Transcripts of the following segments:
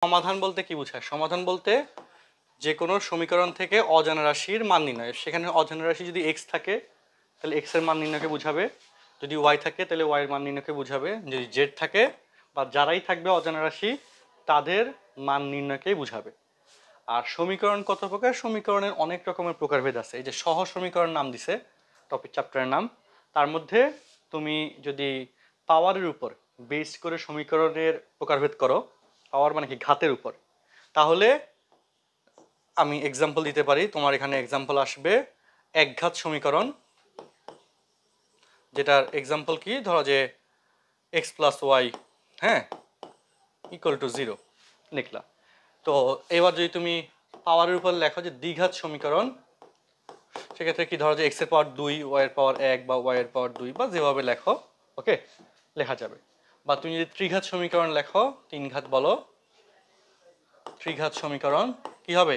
সমাধান বলতে কি বোঝায়? সমাধান বলতে যে কোনো সমীকরণ থেকে অজানা রাশির মান নির্ণয়। সেখানে অজানা রাশি যদি এক্স থাকে তাহলে এক্স এর মান নির্ণয়কে বোঝাবে, যদি ওয়াই থাকে তাহলে ওয়াই এর মান নির্ণয়কে বোঝাবে, যদি জেড থাকে বা যারাই থাকবে অজানা রাশি তাদের মান নির্ণয়কেই বোঝাবে। আর সমীকরণ কত প্রকার? সমীকরণের অনেক রকমের প্রকারভেদ আছে। এই যে সহজ সমীকরণ নাম দিছে টপিক চ্যাপ্টারের নাম, তার মধ্যে তুমি যদি পাওয়ারের উপর বেস করে সমীকরণের প্রকারভেদ করো, পাওয়ার মানে কি ঘাতের উপর, তাহলে আমি এক্সাম্পল দিতে পারি। তোমার এখানে এক্সাম্পল আসবে একঘাত সমীকরণ, যেটার এক্সাম্পল কি, ধরো যে এক্স প্লাস ওয়াই হ্যাঁ ইকুয়াল টু 0 লিখলা। তো এবার যদি তুমি পাওয়ারের উপর লেখো যে দ্বিঘাত সমীকরণ, সেক্ষেত্রে কি, ধরো যে এক্স এর পাওয়ার 2 ওয়াই এর পাওয়ার 1 বা ওয়াই এর পাওয়ার 2 বা যেভাবে লেখো ওকে লেখা যাবে। বা তুমি যদি ত্রিঘাত সমীকরণ লেখো, 3 ঘাত বলো, ত্রিঘাত সমীকরণ কি হবে,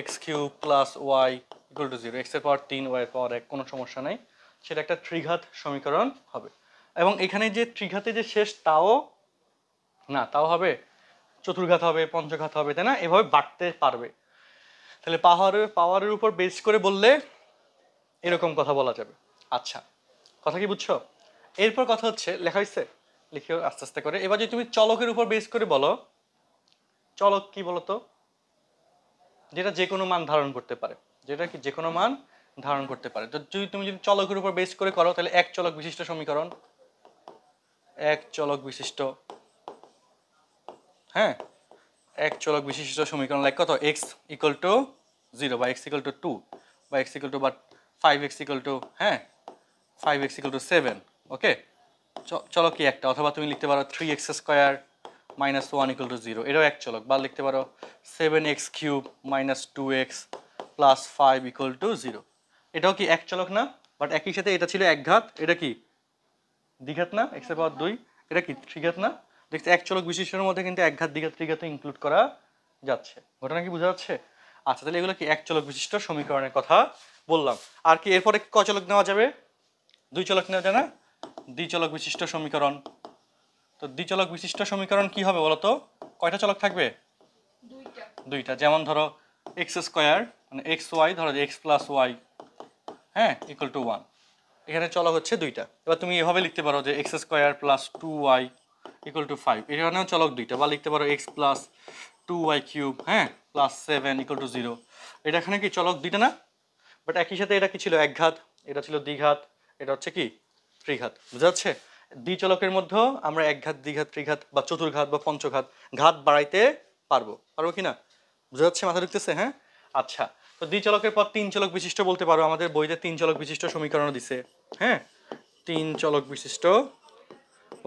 x cube plus y equal to 0, x এর পাওয়ার 3 ওয়াই এর পাওয়ার 1, কোনো সমস্যা নেই, সেটা একটা ত্রিঘাত সমীকরণ হবে। এবং এখানে যে ত্রিঘাতে যে শেষ তাও না, তাও হবে চতুর্ঘাত হবে, পঞ্চঘাত হবে, তাই না, এভাবে বাড়তে পারবে। তাহলে পাওয়ারের উপর বেস করে বললে এরকম কথা বলা যাবে। আচ্ছা, কথা কি বুঝছো? এরপর কথা হচ্ছে, লেখা হয়েছে, লিখিও আস্তে আস্তে করে। এবার যদি তুমি চলকের উপর বেস করে বলো, চলক কি বলতো, যেটা যে কোনো মান ধারণ করতে পারে, যেটা কি যে কোনো মান ধারণ করতে পারে। তো তুমি যদি চলকের উপর বেস করে করো তাহলে এক চলক বিশিষ্ট সমীকরণ, এক চলক বিশিষ্ট, হ্যাঁ এক চলক বিশিষ্ট সমীকরণ লাইক কত, এক্স ইকুয়াল টু 0 বা এক্স ইকুয়াল টু 2 বা এক্স ইকুয়াল টু বা 5x equal to 5x equal to 7, ওকে চলক কি একটা। অথবা তুমি লিখতে পারো 3x square minus 1 equal to 0, এটাও এক চলক। বা লিখতে পারো 7x cube minus 2x plus 5 equal to 0, এটাও কি এক চলক না? বাট একই সাথে এটা ছিল এক ঘাত, এটা কি দ্বিঘাত না, এক্স এর পাওয়ার 2, এটা কি ত্রিঘাত না? দেখছি এক চলক বিশিষ্টের মধ্যে কিন্তু এক ঘাত দ্বিঘাত ত্রিঘাত ইনক্লুড করা যাচ্ছে। ঘটনা কি বোঝা যাচ্ছে? আচ্ছা, তাহলে এগুলো কি এক চলক বিশিষ্ট সমীকরণের কথা বললাম। আর কি এরপরে ক চলক নেওয়া যাবে? দুই চলক নেওয়া যায় না? দ্বিচলক বিশিষ্ট সমীকরণ। তো দ্বিচলক বিশিষ্ট সমীকরণ কি হবে বলতো? কয়টা চলক থাকবে? দুইটা। যেমন ধরো এক্স স্কোয়ার মানে এক্স ওয়াই, ধরো যে x plus y equal to 1, এখানে চলক হচ্ছে দুইটা। এবার তুমি এভাবে লিখতে পারো যে x square plus 2y equal to 5, এখানেও চলক দুইটা। বা লিখতে পারো x plus 2y cube plus 7 equal to 0, এটা এখানে কি চলক দুইটা না? বাট একই সাথে এটা কি ছিল, এক ঘাত, এটা ছিল দ্বিঘাত, এটা হচ্ছে কি ত্রিঘাত। বুঝা যাচ্ছে? দ্বিচলকের মধ্যেও আমরা এক ঘাত দ্বিঘাত ত্রিঘাত বা চতুর্ঘাত বা পঞ্চঘাত ঘাত বাড়াইতে পারবো কি না? বুঝা যাচ্ছে? মাথা ঢুকতেছে? হ্যাঁ আচ্ছা, তো দ্বিচলকের পর তিন চলক বিশিষ্ট বলতে পারো। আমাদের বইতে তিন চলক বিশিষ্ট সমীকরণ দিছে, তিন চলক বিশিষ্ট।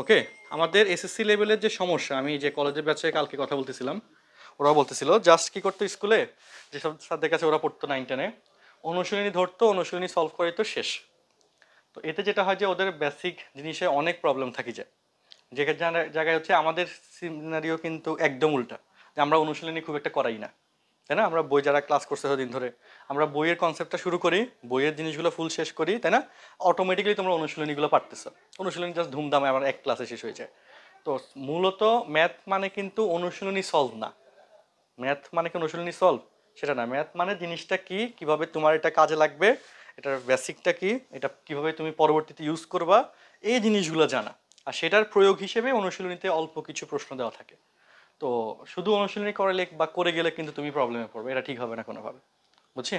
ওকে, আমাদের এসএসসি লেভেলের যে সমস্যা, আমি যে কলেজের ব্যাচে কালকে কথা বলতেছিলাম, ওরা বলতেছিল জাস্ট কি করতো, স্কুলে যেসব স্যারদের কাছে ওরা পড়তো 9-10-এ, অনুশীলনী ধরতো, অনুশীলনী সলভ করে তো শেষ। তো এতে যেটা হয় যে ওদের বেসিক জিনিসে অনেক প্রবলেম থাকি যায়। যে জায়গায় হচ্ছে আমাদের সিনারিও কিন্তু একদম উল্টা, যে আমরা অনুশীলনী খুব একটা করাই না, তাই না? আমরা বই যারা ক্লাস করছে দিন ধরে, আমরা বইয়ের কনসেপ্টটা শুরু করি, বইয়ের জিনিসগুলো ফুল শেষ করি, তাই না? অটোমেটিক্যালি তোমরা অনুশীলনীগুলো পারতেছো, অনুশীলনী জাস্ট ধুমধামে আমার এক ক্লাসে শেষ হয়ে যায়। তো মূলত ম্যাথ মানে কিন্তু অনুশীলনী সলভ না। ম্যাথ মানে কি অনুশীলনী সলভ? সেটা না। ম্যাথ মানে জিনিসটা কি, কিভাবে তোমার এটা কাজে লাগবে, এটার বেসিকটা কি, এটা কিভাবে তুমি পরবর্তীতে ইউজ করবা, এই জিনিসগুলো জানা। আর সেটার প্রয়োগ হিসেবে অনুশীলনীতে অল্প কিছু প্রশ্ন দেওয়া থাকে। তো শুধু অনুশীলনী করে বা করে গেলে কিন্তু তুমি প্রবলেমে পড়বে, এটা ঠিক হবে না কোনোভাবে। বুঝছি?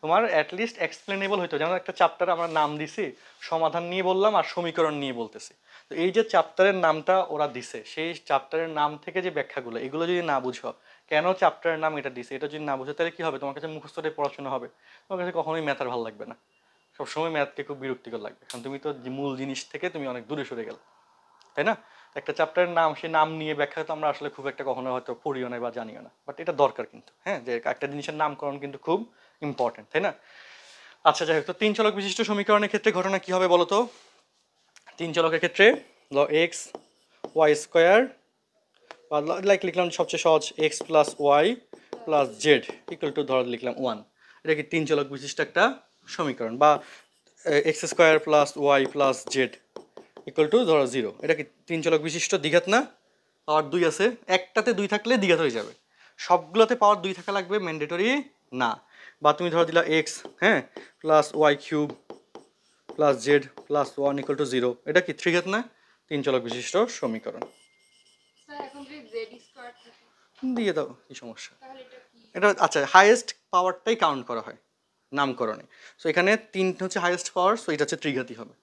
তোমার অ্যাটলিস্ট এক্সপ্লেনেবল হইতো। যেমন একটা চ্যাপ্টার আমরা নাম দিছি, সমাধান নিয়ে বললাম আর সমীকরণ নিয়ে বলতেছি। তো এই যে চ্যাপ্টারের নামটা ওরা দিছে, সেই চ্যাপ্টারের নাম থেকে যে ব্যাখ্যাগুলো, এগুলো যদি না বুঝো, কেন চ্যাপ্টারের নাম এটা দিছে, এটা যদি না বুঝো, তাহলে কি হবে? তোমার কাছে মুখস্থটাই পড়াশোনা হবে, তোমার কাছে কখনোই ম্যাথ আর ভালো লাগবে না। সবসময় ম্যাথকে খুব বিরক্তিকর লাগবে, কারণ তুমি তো মূল জিনিস থেকে তুমি অনেক দূরে সরে গেলে, তাই না? একটা চ্যাপ্টারের নাম, সেই নাম নিয়ে ব্যাখ্যা তো আমরা আসলে খুব একটা কখনো হয়তো পড়িও না বা জানিও না, বাট এটা দরকার কিন্তু, যে একটা জিনিসের নামকরণ কিন্তু খুব ইম্পর্টেন্ট, তাই না? আচ্ছা, যাই হোক, তো তিন চলক বিশিষ্ট সমীকরণের ক্ষেত্রে ঘটনা কি হবে বলতো? তিন চলকের ক্ষেত্রে এক্স ওয়াই স্কোয়ার, বা লাইক লিখলাম সবচেয়ে সহজ x plus y plus z equal to ধর লিখলাম 1, এটা কি তিন চলক বিশিষ্ট একটা সমীকরণ। বা x square plus y plus z equal to ধরো 0, এটা কি তিন চলক বিশিষ্ট দ্বিঘাত না? পাওয়ার 2 আছে, একটাতে 2 থাকলে দ্বিঘাত হয়ে যাবে। সবগুলোতে পাওয়ার 2 থাকা লাগবে ম্যান্ডেটরি না। বা তুমি ধরো দিলা এক্স, হ্যাঁ, plus y cube plus z plus 1 equal to 0, এটা কি ত্রিঘাত না? 3 চলক বিশিষ্ট সমীকরণ। দিয়ে দাও, কি সমস্যা? এটা আচ্ছা, হাইয়েস্ট পাওয়ারটাই কাউন্ট করা হয় নামকরণে। সো এখানে 3 হচ্ছে হাইয়েস্ট পাওয়ার, সো এটা হচ্ছে ত্রিঘাতই হবে।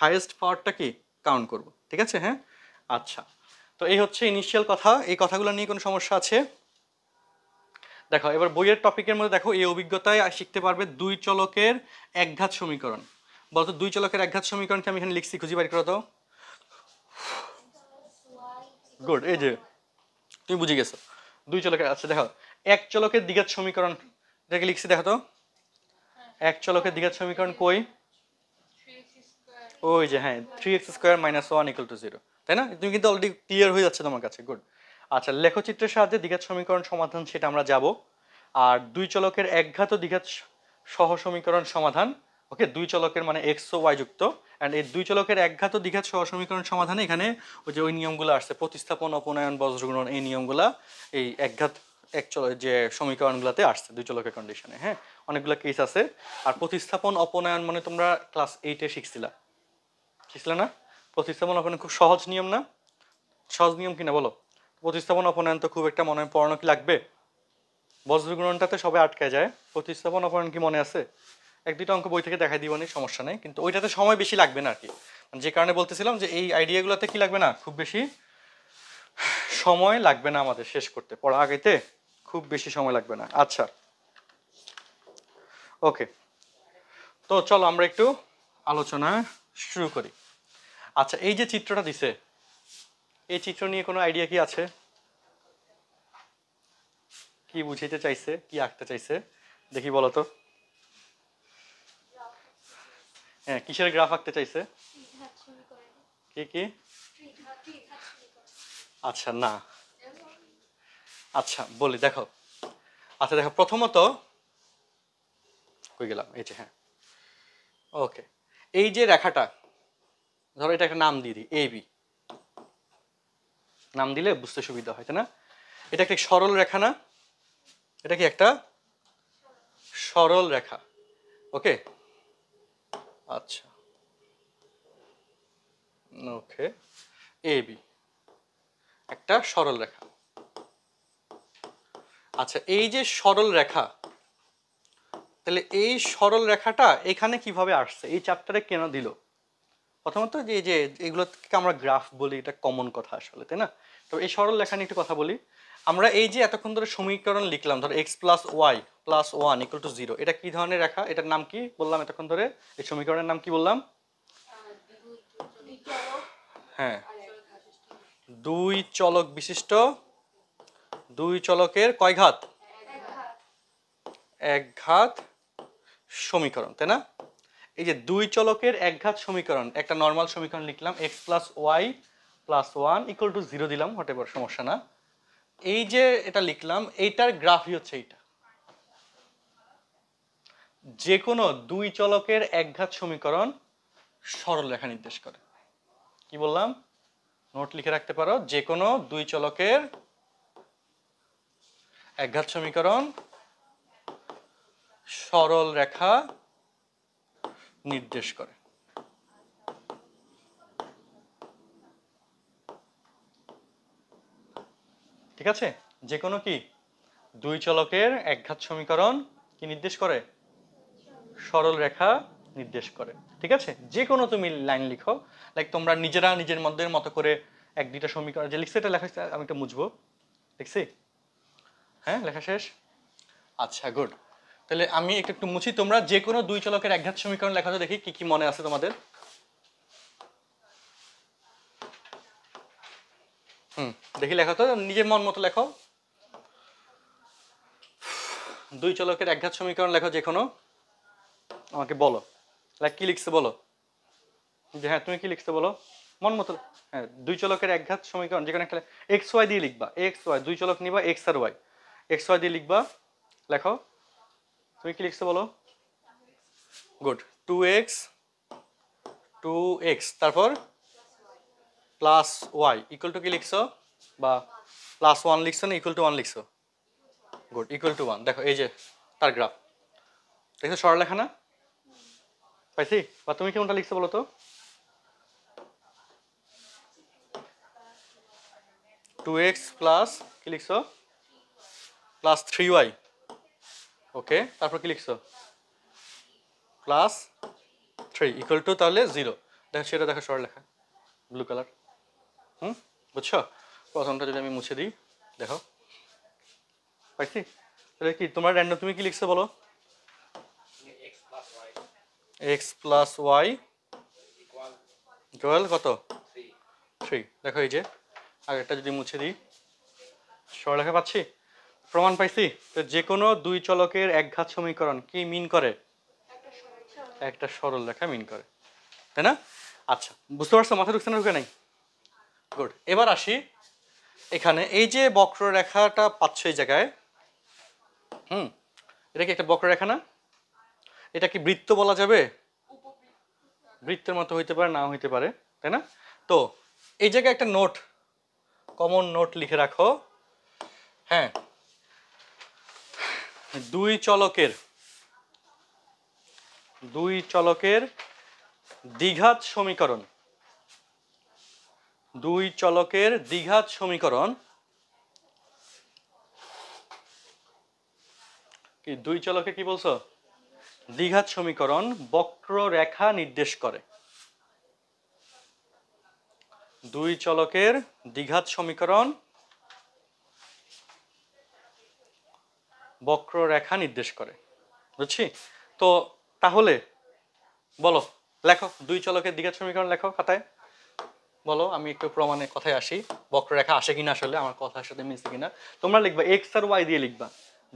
হাইয়েস্ট পাওয়ারটা কি কাউন্ট করব, ঠিক আছে? হ্যাঁ, আচ্ছা। তো এই হচ্ছে ইনিশিয়াল কথা। এই কথাগুলো নিয়ে কোনো সমস্যা আছে? দেখো এবার বইয়ের টপিকের মধ্যে দেখো, এই অভিজ্ঞতায় শিখতে পারবে 2 চলকের একঘাত সমীকরণ। বলতো 2 চলকের একঘাত সমীকরণকে আমি এখানে লিখছি, খুঁজে বের করো তো। গুড, এই যে তুমি বুঝে গেছো 2 চলকের। আচ্ছা দেখো, এক চলকের দ্বিঘাত সমীকরণ এটাকে লিখছি, দেখো তো এক চলকের দ্বিঘাত সমীকরণ কই? ওই যে হ্যাঁ, 3x square minus 1 equal to 0, তাই না? তুমি কিন্তু অলরেডি ক্লিয়ার হয়ে যাচ্ছে তোমার কাছে, গুড। আচ্ছা, লেখচিত্রের সাহায্যে দ্বিঘাত সমীকরণ সমাধান, সেটা আমরা যাব। আর 2 চলকের একঘাত ও দ্বিঘাত সহ সমীকরণ সমাধান, ওকে, 2 চলকের মানে এক্স ও ওয়াই যুক্ত, অ্যান্ড এই 2 চলকের একঘাত ও দ্বিঘাত সহ সমীকরণ সমাধানে এখানে ওই যে ওই নিয়মগুলো আসছে, প্রতিস্থাপন, অপনয়ন, বজ্রগুণন, এই নিয়মগুলা এই একঘাত যে সমীকরণগুলোতে আসছে 2 চলকের কন্ডিশনে। হ্যাঁ, অনেকগুলো কেস আছে। আর প্রতিস্থাপন অপনয়ন মানে তোমরা ক্লাস 8-এ শিখছিলা না? প্রতিস্থাপন অপনয়ন খুব সহজ নিয়ম না? সহজ নিয়ম কিনা বলো? প্রতিস্থাপন অপনয়ন তো খুব একটা মনে পড়ানো কি লাগবে? বজ্রগুণনটাতে সবাই আটকায় যায়, প্রতিস্থাপন অপনয়ন কি মনে আছে? 1-2টা অঙ্ক বই থেকে দেখাই দিবনি, সমস্যা নেই, কিন্তু ওইটাতে সময় বেশি লাগবে না আর কি। যে কারণে বলতেছিলাম যে এই আইডিয়াগুলোতে কি লাগবে না, খুব বেশি সময় লাগবে না আমাদের শেষ করতে, পড়া আগেতে খুব বেশি সময় লাগবে না। আচ্ছা, ওকে, তো চলো আমরা একটু আলোচনা শুরু করি। আচ্ছা, এই যে চিত্রটা দিছে, এই চিত্র নিয়ে কোনো আইডিয়া কি আছে? কি বুঝাইতে চাইছে, কি আঁকতে চাইছে দেখি বলো তো। হ্যাঁ, কিসের গ্রাফ আঁকতে চাইছে? কি কি? আচ্ছা না, আচ্ছা বলি, দেখো। আচ্ছা দেখো, প্রথমত কই গেলাম, এই যে, হ্যাঁ, ওকে, এই যে রেখাটা, ধরো এটা একটা নাম দিয়ে দিই এ বি, নাম দিলে বুঝতে সুবিধা হয়, তাই না? এটা একটা সরল রেখা না? এটা কি একটা সরল রেখা? ওকে, আচ্ছা, ওকে, এ বি একটা সরল রেখা। আচ্ছা, এই যে সরল রেখা, তাহলে এই সরল রেখাটা এখানে কিভাবে আসছে, এই চ্যাপ্টারে কেন দিল? প্রথমত যে যে এগুলোকে আমরা গ্রাফ বলি, এটা কমন কথা আসলে, তাই না? তো এই সরল রেখা নিয়ে একটু কথা বলি। আমরা এই যে এতক্ষণ ধরে সমীকরণ লিখলাম, ধর x plus y plus 1 equal to 0, এটা কি ধরনের রেখা? এটার নাম কি বললাম এতক্ষণ ধরে? এই সমীকরণের নাম কি বললাম? হ্যাঁ, 2 চলক বিশিষ্ট, 2 চলকের কয় ঘাত? একঘাত সমীকরণ, তাই না? এই যে 2 চলকের একঘাত সমীকরণ, একটা নর্মাল সমীকরণ লিখলাম, x plus y plus 1 equal to 0 দিলাম, হোয়াটএভার, সমস্যা না। এই যে এটা লিখলাম, এইটার গ্রাফই হচ্ছে এইটা। যে কোনো 2 চলকের একঘাত সমীকরণ সরল রেখা নির্দেশ করে। কি বললাম? নোট লিখে রাখতে পারো, যে কোনো 2 চলকের একঘাত সমীকরণ সরল রেখা নির্দেশ করে। ঠিক আছে, যে কোনো কি 2 চলকের একঘাত সমীকরণ কি নির্দেশ করে? সরল রেখা নির্দেশ করে। ঠিক আছে, যে কোনো তুমি লাইন লিখো, লাইক তোমরা নিজেরা নিজের মতো করে 1-2টা সমীকরণ যে লিখছে এটা লেখা, আমি একটা মুছবো, লিখছি, হ্যাঁ, লেখা শেষ। আচ্ছা, গুড। তাহলে আমি একটু একটু মুছি, তোমরা যে কোনো 2 চলকের একঘাত সমীকরণ লেখা তো দেখি কি কি মনে আছে তোমাদের। দেখি লেখো তো, নিজের মন মতো লেখো। 2 চলকের একঘাত সমীকরণ লেখো যে কোনো, আমাকে বলো, লাইক কি লিখছে বলো, যে হ্যাঁ তুমি কি লিখতে বলো মন মতো। হ্যাঁ, 2 চলকের একঘাত সমীকরণ যেখানে একটা এক্স ওয়াই দিয়ে লিখবা, এক্স ওয়াই 2 চলক নিবা, এক্স আর ওয়াই, এক্স ওয়াই দিয়ে লিখবা, লেখো, তুমি কি লিখছো বলো। গুড, 2x তারপর প্লাস ওয়াই ইকুয়াল টু কি লিখছো? বা +1 লিখছো না ইকুয়াল টু 1 লিখছো? Good, equal to 1। দেখো এই যে তার গ্রাফ, দেখো সরলরেখা না? পাইছি? বা তুমি কোনটা লিখছো বলো তো? 2x প্লাস কি লিখছো? Plus 3y। ওকে, তারপর কি লিখছো? প্লাস 3 ইকুয়াল টু তাহলে 0। দেখো সেটা দেখো সরলরেখা, ব্লু কালার। বুঝছো? প্রথমটা যদি আমি মুছে দিই, দেখো পাইছি? তাহলে কি তোমার র্যান্ডম তুমি কি লিখছো বলো? x প্লাস y ইকুয়াল কত? 3। দেখো এই যে আগেরটা যদি মুছে দিই, সরলরেখা পাচ্ছি, প্রমাণ পাইছি। তো যে কোনো দুই চলকের একঘাত সমীকরণ কি মিন করে? একটা সরলরেখা মিন করে, তাই না? আচ্ছা, বুঝতে পারছো? মাথা ঢুকছে না ঢুকে নাই? গুড। এবার আসি এখানে, এই যে বক্ররেখাটা পাচ্ছ এই জায়গায়, এটা কি একটা বক্ররেখা না? এটা কি বৃত্ত বলা যাবে? বৃত্তের মতো হইতে পারে, নাও হইতে পারে, তাই না? তো এই জায়গায় একটা নোট, কমন নোট লিখে রাখো। হ্যাঁ, দুই চলকের দ্বিঘাত সমীকরণ, দুই চলকের দ্বিঘাত সমীকরণ কি? দুই চলকে কি বলছো? দ্বিঘাত সমীকরণ বক্ররেখা নির্দেশ করে। দুই চলকের দ্বিঘাত সমীকরণ বক্ররেখা নির্দেশ করে, বুঝছি? তো তাহলে বলো, লেখো দুই চলকের দ্বিঘাত সমীকরণ লেখো খাতায়। বলো, আমি একটু প্রমাণে কথায় আসি, বক্ররেখা আসে কিনা, আসলে আমার কথার সাথে মিলছে কিনা। তোমরা লিখবা এক্স আর ওয়াই দিয়ে লিখবা,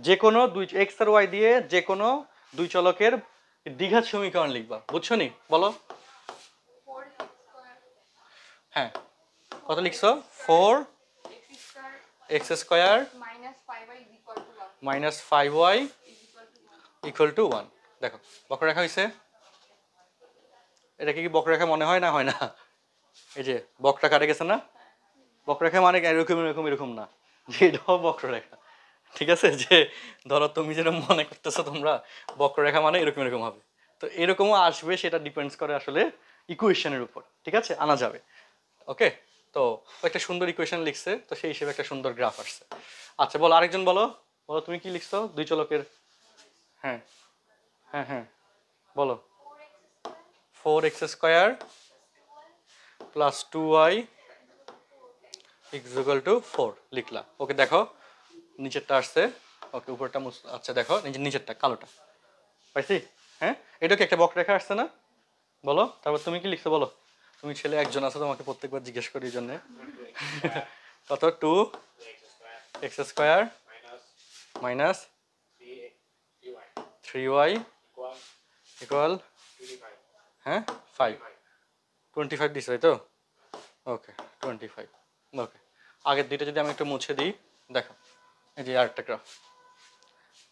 যে কোনো দুই এক্স আর ওয়াই দিয়ে যে কোনো দুই চলকের দ্বিঘাত সমীকরণ লিখবা, বুঝছো নি? বলো। হ্যাঁ, কত লিখছো? 4x square minus 5y equal to 1। দেখো বক্ররেখা হয়েছে। এটা কি বক্ররেখা মনে হয় না? হয় না? এই যে বক্রটা কাটে গেছে না? বক্ররেখা মানে এরকম এরকম এরকম না, যে এটাও বক্ররেখা, ঠিক আছে? যে ধরো তুমি যেটা মনে করতেছো তোমরা বক্ররেখা মানে এরকম এরকম হবে, তো এরকমও আসবে, সেটা ডিপেন্ডস করে আসলে ইকুয়েশনের উপর, ঠিক আছে? আনা যাবে। ওকে, তো একটা সুন্দর ইকুয়েশন লিখছে, তো সেই হিসেবে একটা সুন্দর গ্রাফ আসছে। আচ্ছা বলো, আরেকজন বলো, বলো তুমি কি লিখছো দুই চলকের? হ্যাঁ হ্যাঁ হ্যাঁ, বলো। 4x square plus 2y equal to 4 লিখলা। ওকে, দেখো নিচেরটা আসছে। ওকে, উপরটা আচ্ছা দেখো নিচেরটা কালোটা পাইছি। হ্যাঁ, এটা কি একটা বক্ররেখা আসছে না? বলো, তারপর তুমি কি লিখছো বলো? তুমি ছেলে একজন আছো, তোমাকে প্রত্যেকবার জিজ্ঞেস করি এই জন্য। কত? 2x square minus 3y equal, হ্যাঁ 5, 25 দিছে তাই তো? ওকে 25। ওকে, আগের দুইটা যদি আমি একটু মুছে দিই, দেখো এই যে আরেকটা গ্রাফ,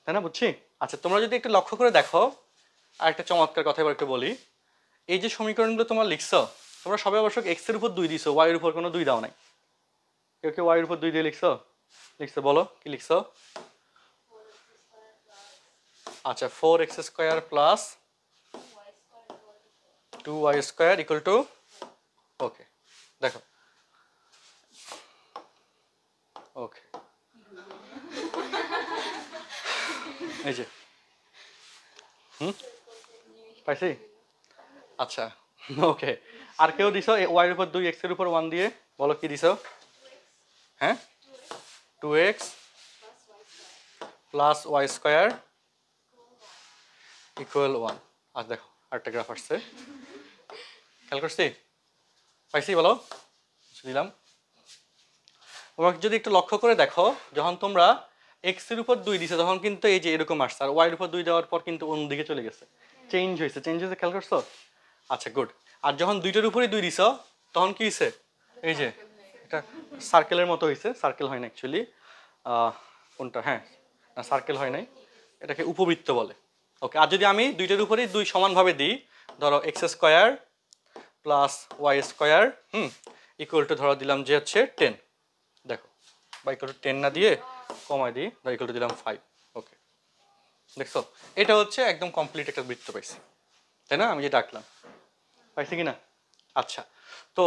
তাই না? বুঝছি। আচ্ছা, তোমরা যদি একটু লক্ষ্য করে দেখো, আরেকটা চমৎকার কথা এবার একটু বলি। এই যে সমীকরণগুলো তোমরা লিখছো, তোমরা সবাই অবশ্য এক্স এর উপর 2 দিছো, ওয়াই এর উপর কোনো 2 দাও নাই। কেউ কেউ ওয়াই এর উপর 2 দিয়ে লিখছো? লিখছো, বলো কি লিখছো? আচ্ছা, 4x square plus 2y square equal to, okay দেখো, ওকে এই যে পাইছি। আচ্ছা ওকে, আর কেউ দিছো ওয়াই এর উপর 2, এক্স এর উপর 1 দিয়ে? বলো কি দিছো? হ্যাঁ, 2x plus y square equal 1। আচ্ছা দেখো আরেকটা গ্রাফ আসছে, খেয়াল করছি? পাইছি? বলো, দিলাম। তোমাকে যদি একটু লক্ষ্য করে দেখো, যখন তোমরা এক্স এর উপর 2 দিছো তখন কিন্তু এই যে এরকম আসছে, আর ওয়াই এর উপর 2 দেওয়ার পর কিন্তু অন্যদিকে চলে গেছে, চেঞ্জ হয়েছে, খেয়াল করছো? আচ্ছা গুড। আর যখন দুইটার উপরেই 2 দিছো তখন কি হয়েছে? এই যে এটা সার্কেলের মতো হয়েছে, সার্কেল হয় না অ্যাকচুয়ালি, কোনটা, হ্যাঁ না সার্কেল হয় নাই, এটাকে উপবৃত্ত বলে। ওকে, আর যদি আমি দুইটার উপরেই 2 সমানভাবে দিই, ধরো x square plus y square equal to ধরো দিলাম যে হচ্ছে 10, দেখো বা ইকুয়াল টু 10 না দিয়ে কমায় দিই, বা ইকুয়াল টু দিলাম 5। ওকে, দেখছো এটা হচ্ছে একদম কমপ্লিট একটা বৃত্ত পাইছি, তাই না? আমি যেটা আঁকলাম পাইছি কি না? আচ্ছা, তো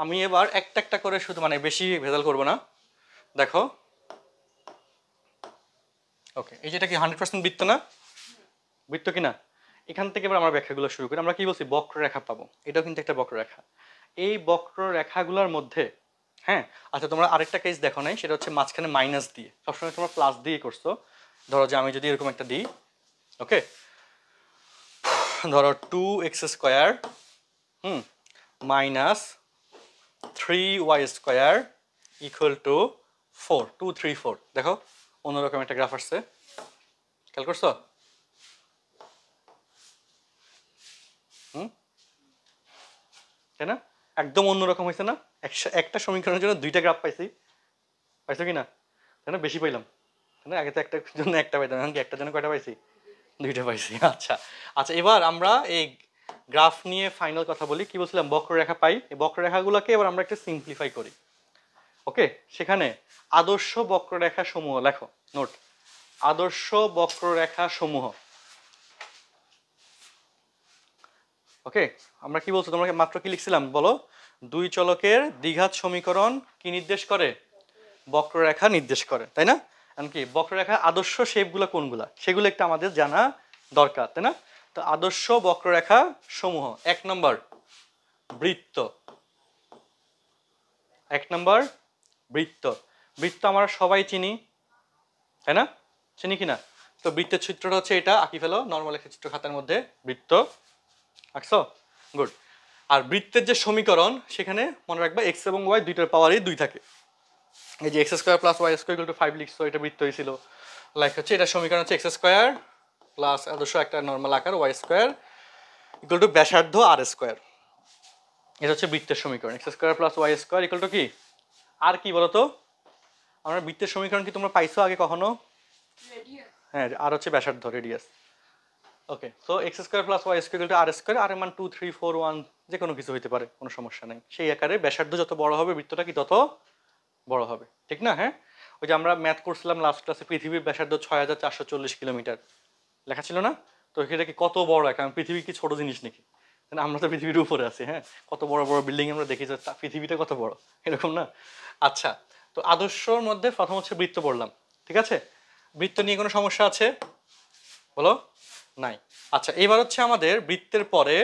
আমি এবার একটা একটা করে শুধু মানে বেশি ভেজাল করব না। দেখো, ওকে, এই যেটা কি 100% বৃত্ত না? বৃত্ত কি না? এখান থেকে এবার আমরা ব্যাখ্যাগুলো শুরু করি। আমরা কি বলছি, বক্ররেখা পাবো, এটাও কিন্তু একটা বক্ররেখা। এই বক্ররেখাগুলোর মধ্যে, হ্যাঁ, আচ্ছা তোমরা আরেকটা কেস দেখো নাই, সেটা হচ্ছে মাঝখানে মাইনাস দিয়ে, সবসময় তোমরা প্লাস দিয়ে করছো। ধরো যে আমি যদি এরকম একটা দিই, ওকে, ধরো 2x² minus 3y² equal to 4, 2 3 4। দেখো অন্যরকম একটা গ্রাফ আসছে, খেয়াল করছো? তাই না? একদম অন্যরকম হয়েছে না? একটা সমীকরণের জন্য দুইটা গ্রাফ পাইছো কি না? তাই না? বেশি পাইলাম, তাই না? আগে তো একটার জন্য একটা পাইতাম, এখন কি একটার জন্য কয়টা পাইছি? দুইটা পাইছি। আচ্ছা আচ্ছা, এবার আমরা এই গ্রাফ নিয়ে ফাইনাল কথা বলি। কি বলছিলাম, বক্ররেখা পাই, এই বক্ররেখাগুলোকে এবার আমরা একটু সিম্পলিফাই করি। ওকে, সেখানে আদর্শ বক্ররেখা সমূহ লেখো, নোট, আদর্শ বক্ররেখা সমূহ। ওকে, আমরা কি বলছো, তোমরা মাত্র কি লিখছিলাম বলো? দুই চলকের দ্বিঘাত সমীকরণ কি নির্দেশ করে? বক্ররেখা নির্দেশ করে, তাই না? এমনকি বক্ররেখার আদর্শ শেপগুলো কোনগুলা, সেগুলো একটু আমাদের জানা দরকার, তাই না? তো আদর্শ বক্ররেখা সমূহ, 1 নম্বর বৃত্ত, 1 নম্বর বৃত্ত। বৃত্ত আমরা সবাই চিনি, তাই না? চিনি কিনা? তো বৃত্তের চিত্রটা হচ্ছে এটা, আঁকি ফেলো নর্মাল একটা চিত্র খাতার মধ্যে, বৃত্ত আঁকছো, গুড। আর বৃত্তের যে সমীকরণ, সেখানে মনে রাখবা এক্স এবং ওয়াই দুইটার পাওয়ারই 2 থাকে। এই যে x² + y² = 5 লিখছো, এটা বৃত্ত হয়েছিল। লাইক হচ্ছে এটা সমীকরণ হচ্ছে x² প্লাস আদর্শ একটা নর্মাল আকার y² = ব্যাসার্ধ r²। এটা হচ্ছে বৃত্তের সমীকরণ, x² + y² = কি? আর কি বলতো? আমরা বৃত্তের সমীকরণ কি তোমরা পাইছো আগে কখনো? হ্যাঁ, আর হচ্ছে ব্যাসার্ধ, রেডিয়াস। ওকে, সো x² + y² = r², আর এর মান 2 3 4 1 যে কোনো কিছু হতে পারে, কোনো সমস্যা নাই। সেই আকারে ব্যাসার্ধ যত বড় হবে বৃত্তটা কি তত বড় হবে, ঠিক না? হ্যাঁ, ওই যে আমরা ম্যাথ করছিলাম লাস্ট ক্লাসে, পৃথিবীর ব্যাসার্ধ 6440 কিলোমিটার লেখা ছিল না? তো এটা কি কত বড় একটা, পৃথিবী কি ছোট জিনিস নাকি? আমরা তো পৃথিবীর উপরে আছি, হ্যাঁ, কত বড় বড় বিল্ডিং আমরা দেখি, যে পৃথিবীটা কত বড়, এরকম না? আচ্ছা, তো আদর্শর মধ্যে প্রথম হচ্ছে বৃত্ত পড়লাম, ঠিক আছে? বৃত্ত নিয়ে কোনো সমস্যা আছে বলো? নাই। আচ্ছা, এবার হচ্ছে আমাদের বৃত্তের পরে,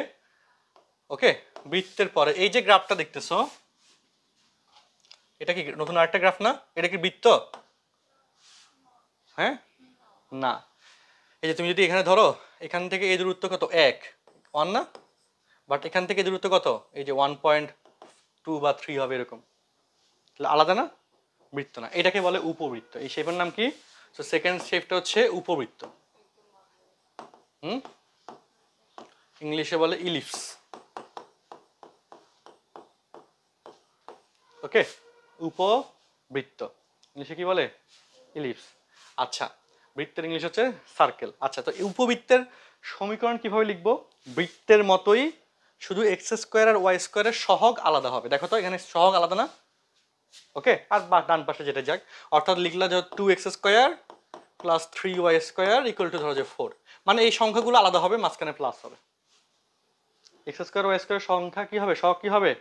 ওকে, বৃত্তের পরে এই যে গ্রাফটা দেখতেছো, এটা কি নতুন আরেকটা গ্রাফ না? এটা কি বৃত্ত? হ্যাঁ, না। এই যে তুমি যদি এখানে ধরো, এখান থেকে এই দূরত্ব কত, 1 1 না? বাট এখান থেকে দূরত্ব কত, এই যে 1.2 বা 3 হবে এরকম, তাহলে আলাদা না? বৃত্ত না, এটাকে বলে উপবৃত্ত। এই শেপের নাম কি? তো সেকেন্ড শেপটা হচ্ছে উপবৃত্ত। ইংলিশে বলে ইলিপস। ওকে, উপবৃত্ত ইংলিশে কি বলে? ইলিপস। আচ্ছা, বৃত্তের ইংলিশ হচ্ছে সার্কেল। আচ্ছা, তো উপবৃত্তের সমীকরণ কিভাবে লিখবো? বৃত্তের মতোই, শুধু x² আর y² এর সহগ আলাদা হবে। দেখো তো এখানে সহগ আলাদা না? ওকে, আর ডান পাশে যেটা যাক, অর্থাৎ লিখলা যে 2x² + 3y² = ধরো যে 4, মানে এই সংখ্যাগুলো আলাদা হবে, মাঝখানে প্লাস হবে। x² y² সংখ্যা কি হবে, সহগ কি হবে,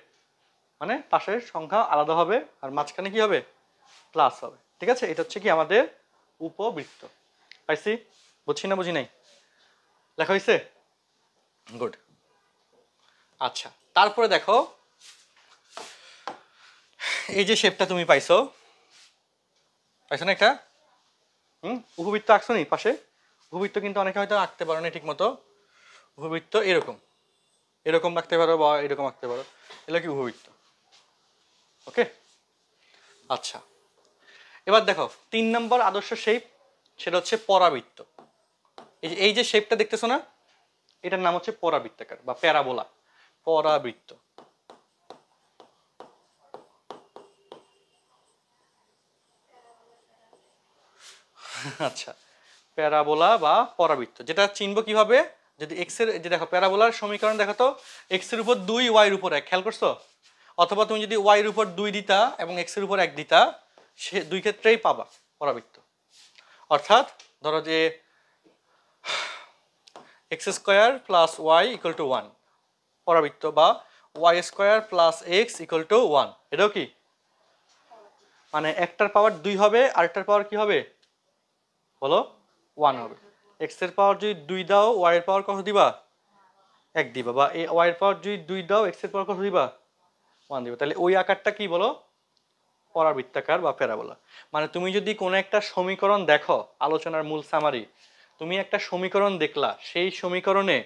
মানে পাশের সংখ্যা আলাদা হবে, আর মাঝখানে কি হবে, প্লাস হবে, ঠিক আছে? এটা হচ্ছে কি আমাদের উপবৃত্ত। পাইছি? বুঝছি না বুঝি নাই? লেখা হয়েছে? গুড। আচ্ছা, তারপরে দেখো এই যে শেপটা তুমি পাইছো না একটা? উপবৃত্ত আঁকছো নি পাশে? উপবৃত্ত কিন্তু অনেকে হয়তো আঁকতে পারো না ঠিক মতো। উপবৃত্ত এরকম এরকম আঁকতে পারো বা এরকম আঁকতে পারো, এগুলো কি উপবৃত্ত। ওকে, আচ্ছা, এবার দেখো 3 নম্বর আদর্শ শেপ, সেটা হচ্ছে পরাবৃত্ত। এই যে শেপটা দেখতেছো না, এটার নাম হচ্ছে পরাবৃত্তাকার বা প্যারাবোলা, পরাবৃত্ত। আচ্ছা, প্যারাবোলা বা পরাবৃত্ত, যেটা চিনবো কিভাবে? যদি এক্স এর, যে দেখো প্যারাবোলার সমীকরণ দেখো তো, এক্স এর উপর 2, ওয়াই এর উপর 1, খেয়াল করছো? অথবা তুমি যদি ওয়াই এর উপর 2 দিতা এবং এক্স এর উপর 1 দিতা, সে দুই ক্ষেত্রেই পাবা পরাবৃত্ত। অর্থাৎ ধরো যে x square plus y equal to 1 পরাবৃত্ত, বা y square plus x equal to 1, এটাও কি মানে একটার পাওয়ার 2 হবে, আরেকটার পাওয়ার কি হবে বলো 1 হবে। এক্স এর পাওয়ার যদি 2 দাও ওয়াই এর পাওয়ার কত দিবা 1 দিবা, বা ওয়াই এর পাওয়ার যদি 2 দাও এক্স এর পাওয়ার কত দিবা 1 দিবা। তাহলে ওই আকারটা কি বলো পরাবৃত্তাকার বা প্যারাবোলা। মানে তুমি যদি কোনো একটা সমীকরণ দেখো, আলোচনার মূল সামারি, তুমি একটা সমীকরণ দেখলা, সেই সমীকরণে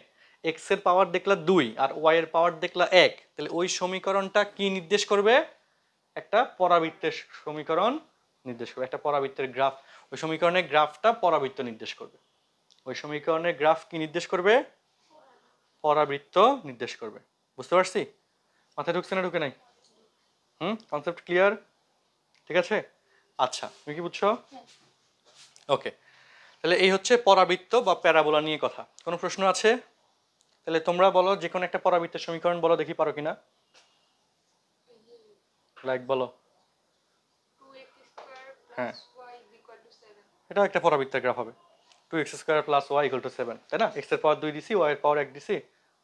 এক্স এর পাওয়ার দেখলা 2 আর ওয়াই এর পাওয়ার দেখলা 1, তাহলে ওই সমীকরণটা কি নির্দেশ করবে একটা পরাবৃত্তের সমীকরণ নির্দেশ করবে, একটা পরাবৃত্তের গ্রাফ। ওই সমীকরণের গ্রাফটা পরাবৃত্ত নির্দেশ করবে। ওই সমীকরণের গ্রাফ কি নির্দেশ করবে পরাবৃত্ত নির্দেশ করবে। বুঝতে পারছি? মাথায় ঢুকছে না ঢুকে নাই? Concept clear? ঠিক আছে, আচ্ছা তুমি কি বুঝছো? ওকে, তাহলে এই হচ্ছে পরাবৃত্ত বা প্যারাবোলা নিয়ে কথা। কোনো প্রশ্ন আছে? তাহলে তোমরা বলো যে কোনো একটা পরাবৃত্তের সমীকরণ বলো দেখি পারো কিনা, লাইক বলো। হ্যাঁ, এটা একটা পরাবৃত্তের গ্রাফ হবে, 2x square plus y equal to 7, তাই না? x এর পাওয়ার 2 দিছি, y এর পাওয়ার 1 দিছি,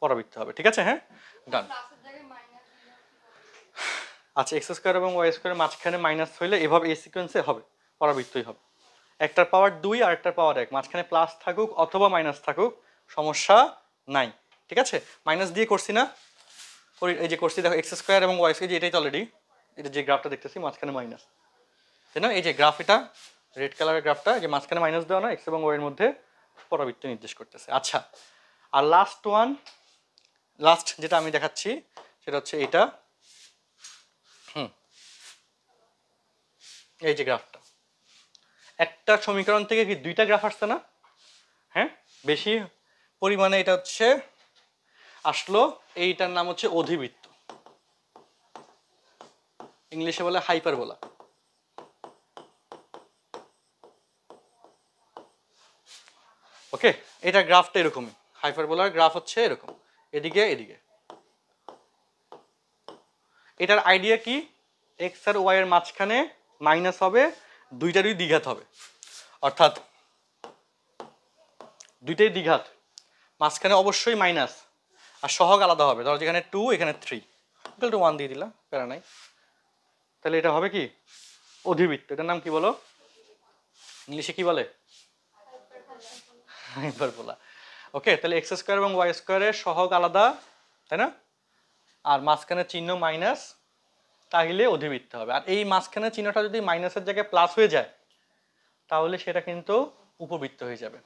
পরাবৃত্ত হবে। ঠিক আছে, হ্যাঁ ডান। আচ্ছা, এক্স স্কোয়ার এবং ওয়াই স্কোয়ারের মাঝখানে মাইনাস হইলে এভাবে এই সিকোয়েন্সে হবে, পরাবৃত্তই হবে। একটার পাওয়ার 2 আর একটার পাওয়ার 1, মাঝখানে প্লাস থাকুক অথবা মাইনাস থাকুক সমস্যা নাই। ঠিক আছে, মাইনাস দিয়ে করছি না, এই যে করছি দেখো এক্স স্কোয়ার এবং ওয়াই স্কোয়ার, এটাই তো অলরেডি, এটা যে গ্রাফটা দেখতেছি মাঝখানে মাইনাস, তাই না? এই যে গ্রাফ, এটা রেড কালারের গ্রাফটা, যে মাঝখানে মাইনাস দেওয়া না, এক্স এবং ওয়াই এর মধ্যে পরাবৃত্ত নির্দেশ করতেছে। আচ্ছা, আর লাস্ট যেটা আমি দেখাচ্ছি সেটা হচ্ছে এটা। এই যে গ্রাফটা, একটা সমীকরণ থেকে কি দুইটা গ্রাফ আসছে না? হ্যাঁ, বেশি পরিমাণে এটা হচ্ছে আসলো, এইটার নাম হচ্ছে অধিবৃত্ত, ইংলিশে বলে হাইপারবোলা। ওকে, এটা গ্রাফটা এরকমই, হাইপারবোলার গ্রাফ হচ্ছে এরকম, এদিকে এদিকে। এটার আইডিয়া কি, এক্স আর ওয়াই এর মাঝখানে মাইনাস হবে, দুইটারই দ্বিঘাত হবে, অর্থাৎ দুইটাই দ্বিঘাত, মাঝখানে অবশ্যই মাইনাস, আর সহগ আলাদা হবে। ধরো যেখানে 2 এখানে 3 ইকুয়াল টু 1 দিয়ে দিলাম, প্যারা নাই। তাহলে এটা হবে কি অধিবৃত্ত। এটার নাম কি বলো ইংলিশে, কি বলে? হাইপারবোলা। ওকে, তাহলে এক্স স্কোয়ার এবং ওয়াই স্কোয়ারের সহগ আলাদা, তাই না? আর মাঝখানে চিহ্ন মাইনাস, তাহলে অধিবৃত্ত হবে। আর এই মাঝখানে চিহ্নটা যদি মাইনাসের জায়গায় প্লাস হয়ে যায় তাহলে সেটা কিন্তু উপবৃত্ত হয়ে যাবে।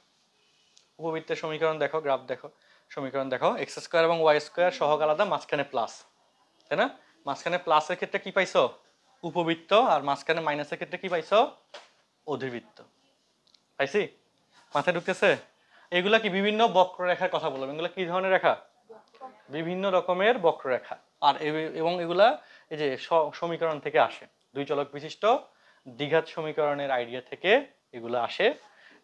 উপবৃত্তের সমীকরণ দেখো, গ্রাফ দেখো, সমীকরণ দেখো, এক্স স্কোয়ার এবং ওয়াই স্কোয়ার সহগ আলাদা, মাঝখানে প্লাস, তাই না? মাঝখানে প্লাসের ক্ষেত্রে কি পাইছো উপবৃত্ত, আর মাঝখানে মাইনাসের ক্ষেত্রে কি পাইছো অধিবৃত্ত। পাইছি? মাথায় ঢুকতেছে? এগুলা কি বিভিন্ন বক্ররেখার কথা বললাম, এগুলো কি ধরনের রেখা? বিভিন্ন রকমের বক্ররেখা। আর এবং এগুলা এই যে সমীকরণ থেকে আসে, দুই চলক বিশিষ্ট দ্বিঘাত সমীকরণের আইডিয়া থেকে এগুলো আসে।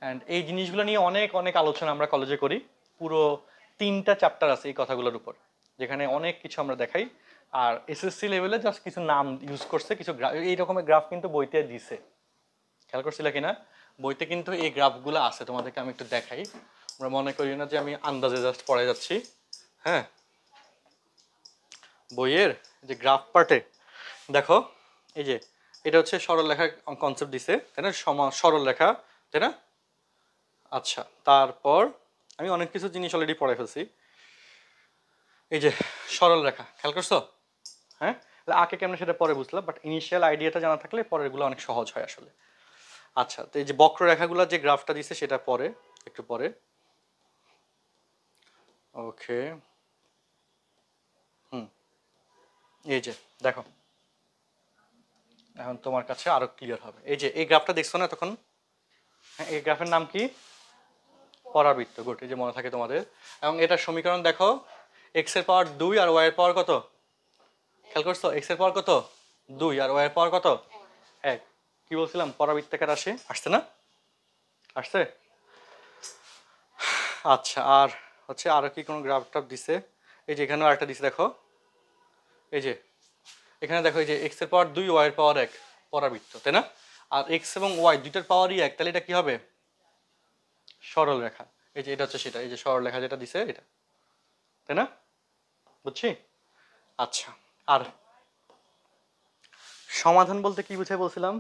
অ্যান্ড এই জিনিসগুলো নিয়ে অনেক অনেক আলোচনা আমরা কলেজে করি, পুরো 3টা চ্যাপ্টার আছে এই কথাগুলোর উপর, যেখানে অনেক কিছু আমরা দেখাই। আর এসএসসি লেভেলে জাস্ট কিছু নাম ইউজ করছে, কিছু এই রকমের গ্রাফ কিন্তু বইতে দিছে, খেয়াল করছিলে কিনা? বইতে কিন্তু এই গ্রাফগুলো আছে, তোমাদেরকে আমি একটু দেখাই, আমরা মনে করি না যে আমি আন্দাজে জাস্ট পড়ে যাচ্ছি। হ্যাঁ, বইয়ের যে গ্রাফ পার্টে দেখো, এই যে এটা হচ্ছে সরল রেখার কনসেপ্ট দিছে, তাই না? সরল রেখা, তাই না? আচ্ছা, তারপর আমি অনেক কিছু জিনিস অলরেডি পড়ে ফেলছি। এই যে সরল রেখা, খেয়াল করছো? হ্যাঁ, আঁকে কেমন সেটা পরে বুঝলাম, বাট ইনিশিয়াল আইডিয়াটা জানা থাকলে পরেরগুলো অনেক সহজ হয় আসলে। আচ্ছা, তো এই যে বক্ররেখাগুলো যে গ্রাফটা দিছে সেটা পরে, একটু পরে। ওকে, এই যে দেখো, এখন তোমার কাছে আরো ক্লিয়ার হবে। এই যে এই গ্রাফটা দেখছো না তখন? হ্যাঁ, এই গ্রাফের নাম কি? পরাবৃত্ত। গুড, এই যে মনে থাকে তোমাদের। এবং এটার সমীকরণ দেখো, এক্স এর পাওয়ার 2 আর ওয়াই এর পাওয়ার কত? খেয়াল করছো? এক্স এর পাওয়ার কত 2 আর ওয়াই এর পাওয়ার কত 1। কি বলছিলাম পরাবৃত্তাকার আসছে না? আসছে। আচ্ছা, আর হচ্ছে আরো কি কোনো গ্রাফ টাফ দিছে? এই যে এখানেও আরেকটা দিছে দেখো, এই যে এখানে দেখো, এই যে এক্স এর পাওয়ার 2 ওয়াই এর পাওয়ার 1 পরাবৃত্ত, তাই না? আর এক্স এবং ওয়াই দুইটার পাওয়ারই এক, তাহলে এটা কি হবে? সরল রেখা। এই যে এটা হচ্ছে সেটা, এই যে সরল রেখা যেটা দিছে এটা, তাই না? বুঝছি? আচ্ছা, আর সমাধান বলতে কি বুঝাই বলছিলাম,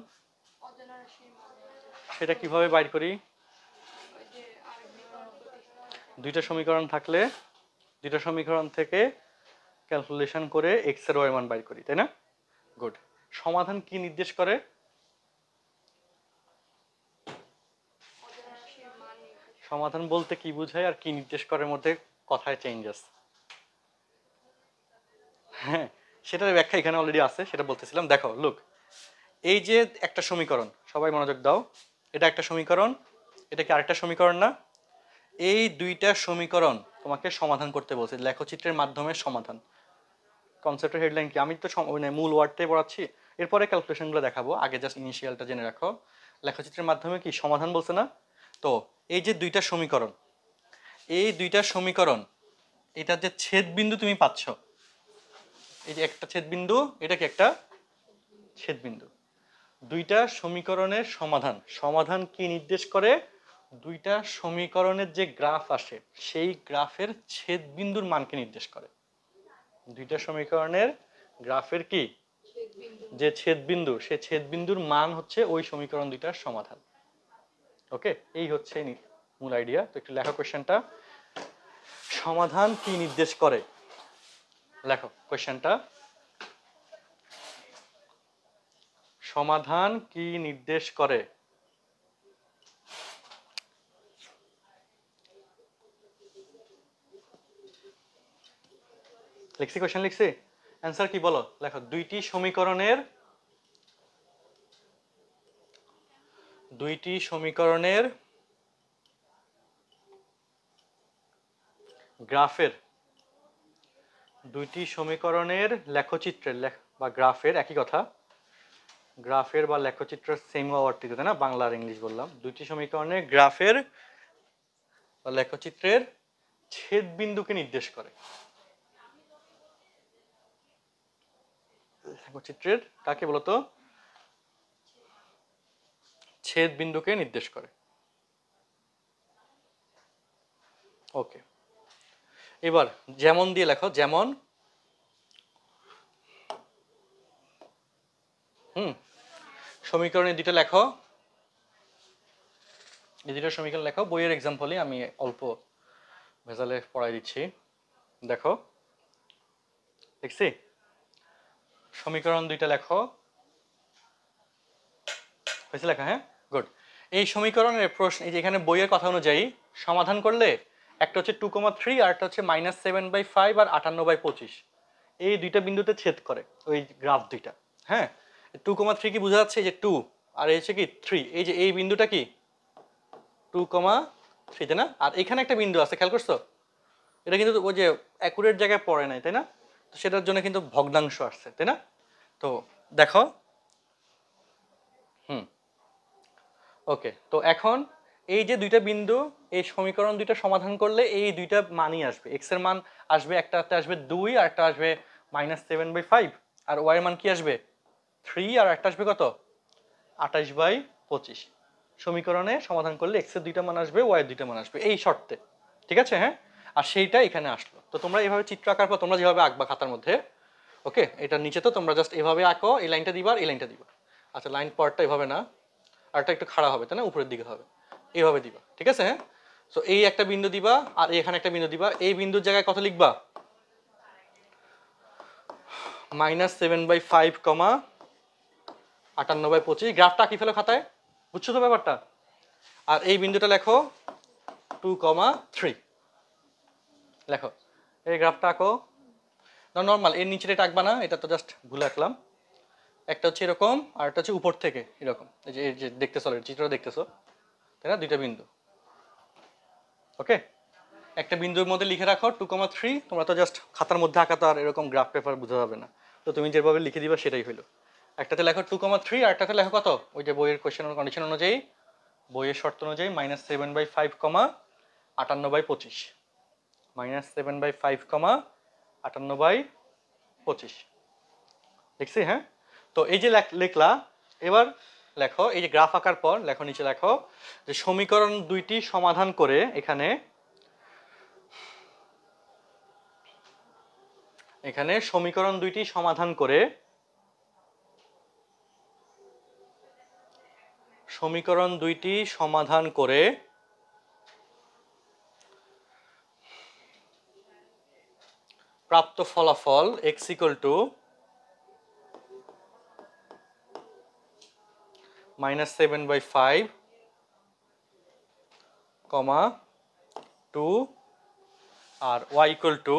সেটা কিভাবে বাইর করি? দুইটা সমীকরণ থাকলে দুইটা সমীকরণ থেকে ক্যালকুলেশন করে এক্স এর ওয়াই মান বাইর করি, তাই না? গুড। সমাধান কি নির্দেশ করে? সমাধান বলতে কি বুঝায় আর কি নির্দেশ করার মধ্যে কথায় চেঞ্জ আছে। হ্যাঁ, সেটার ব্যাখ্যা এখানে অলরেডি আছে, সেটা বলতেছিলাম। দেখো লুক, এই যে একটা সমীকরণ, সবাই মনোযোগ দাও, এটা একটা সমীকরণ, এটা কি আরেকটা সমীকরণ না? এই দুইটা সমীকরণ তোমাকে সমাধান করতে বলছে, লেখচিত্রের মাধ্যমে সমাধান। কনসেপ্টের হেডলাইন কি? আমি তো মানে মূল ওয়ার্ডটাই পড়াচ্ছি, এরপরে ক্যালকুলেশনগুলো দেখাবো, আগে জাস্ট ইনিশিয়ালটা জেনে রাখো। লেখচিত্রের মাধ্যমে কি সমাধান বলছে না? তো এই যে দুইটা সমীকরণ, এই দুইটা সমীকরণ, এটা যে ছেদ বিন্দু তুমি পাচ্ছ, এই যে একটা ছেদ বিন্দু, এটা কি একটা ছেদ বিন্দু। দুইটা সমীকরণের সমাধান, সমাধান কি নির্দেশ করে? দুইটা সমীকরণের যে গ্রাফ আসে সেই গ্রাফের ছেদ বিন্দুর মানকে নির্দেশ করে। দুইটা সমীকরণের গ্রাফের কি যে ছেদ বিন্দু, সেই ছেদ বিন্দুর মান হচ্ছে ওই সমীকরণ দুইটার সমাধান। ওকে, এই হচ্ছে মূল আইডিয়া। তো একটু লেখো কোশ্চেনটা, সমাধান কি নির্দেশ করে? লেখো কোশ্চেনটা, সমাধান কি নির্দেশ করে? লিখছি, কোশ্চেন লিখছি, অ্যান্সার কি বলো? লেখো, দুইটি সমীকরণের গ্রাফের, দুইটি সমীকরণের লেখচিত্রের বা গ্রাফের, একই কথা, গ্রাফের বা লেখচিত্রের সেম ওয়ার্ডটি, তাই না? বাংলা আর ইংলিশ বললাম। দুইটি সমীকরণের গ্রাফের বা লেখচিত্রের ছেদ বিন্দুকে নির্দেশ করে। লেখচিত্রের কাকে বলতো? ছেদ বিন্দুকে নির্দেশ করে। ওকে, এবার যেমন দিয়ে লেখো, যেমন সমীকরণের দুইটা লেখো, এই দুইটা সমীকরণ লেখো। বইয়ের এক্সাম্পলই আমি অল্প ভেজালে পড়াই দিচ্ছি। দেখো লিখছি, সমীকরণ দুইটা লেখো, হয়েছে লেখা? হ্যাঁ, গুড। এই সমীকরণের প্রশ্ন, এই যে এখানে বইয়ের কথা অনুযায়ী সমাধান করলে একটা হচ্ছে 2,3 আর একটা হচ্ছে -7/5 আর 58/25, এই দুইটা বিন্দুতে ছেদ করে ওই গ্রাফ দুইটা। হ্যাঁ, 2,3 কি বোঝা যাচ্ছে? যে 2, আর এই হচ্ছে কি 3, এই যে এই বিন্দুটা কি 2,3, তাই না? আর এখানে একটা বিন্দু আছে, খেয়াল করছো? এটা কিন্তু ওই যে অ্যাকুরেট জায়গায় পড়ে নাই, তাই না? তো সেটার জন্য কিন্তু ভগ্নাংশ আসছে, তাই না? তো দেখো, ওকে, তো এখন এই যে দুইটা বিন্দু, এই সমীকরণ দুইটা সমাধান করলে এই দুইটা মানই আসবে। এক্স এর মান আসবে, একটাতে আসবে 2 আর একটা আসবে -7/5, আর ওয়াই এর মান কি আসবে 3 আর একটা আসবে কত 28/25। সমীকরণে সমাধান করলে এক্স এর দুইটা মান আসবে, ওয়াই এর দুইটা মান আসবে, এই শর্তে। ঠিক আছে? হ্যাঁ, আর সেইটা এখানে আসলো। তো তোমরা এইভাবে চিত্র আঁকার পর তোমরা যেভাবে আঁকবা খাতার মধ্যে, ওকে, এটার নিচে তো তোমরা জাস্ট এভাবে আঁকো, এই লাইনটা দিবা আর এই লাইনটা দিবা। আচ্ছা, লাইন পরটা এভাবে না, আরটা একটু খাড়া হবে, তাই না? উপরের দিকে হবে, এইভাবে দিবা। ঠিক আছে? হ্যাঁ, সো এই একটা বিন্দু দিবা আর এখানে একটা বিন্দু দিবা। এই বিন্দুর জায়গায় কত লিখবা? -7/5, 58/25। গ্রাফটা আঁকি ফেলো খাতায়, বুঝছো তো ব্যাপারটা? আর এই বিন্দুটা লেখো 2,3, লেখো। এই গ্রাফটা আঁকো নর্মাল, এর নিচে এটা আঁকবা না, এটা তো জাস্ট ভুলে আঁকলাম। একটা হচ্ছে এরকম আর একটা হচ্ছে উপর থেকে এরকম, এই যে দেখতেছো, চিত্রটা দেখতেছো, তাই না? দুইটা বিন্দু। ওকে, একটা বিন্দুর মধ্যে লিখে রাখো 2,3। তোমরা তো জাস্ট খাতার মধ্যে আঁকা, তো আর এরকম গ্রাফ পেপার বোঝা যাবে না, তো তুমি যেভাবে লিখে দিবা সেটাই হইলো। একটাতে লেখো 2,3 আর একটাতে লেখো কত, ওই যে বইয়ের কোয়েশ্চেন কন্ডিশন অনুযায়ী, বইয়ের শর্ত অনুযায়ী -7/5, 58/25, -7/5, 58/25 লিখছি। হ্যাঁ, তো এই যে লিখলা, এবার লেখো, এই যে গ্রাফ আঁকার পর লেখো, নিচে লেখো যে সমীকরণ দুইটি সমাধান করে এখানে সমীকরণ দুইটি সমাধান করে প্রাপ্ত ফলাফল x equal to -7/5, 2 R y equal to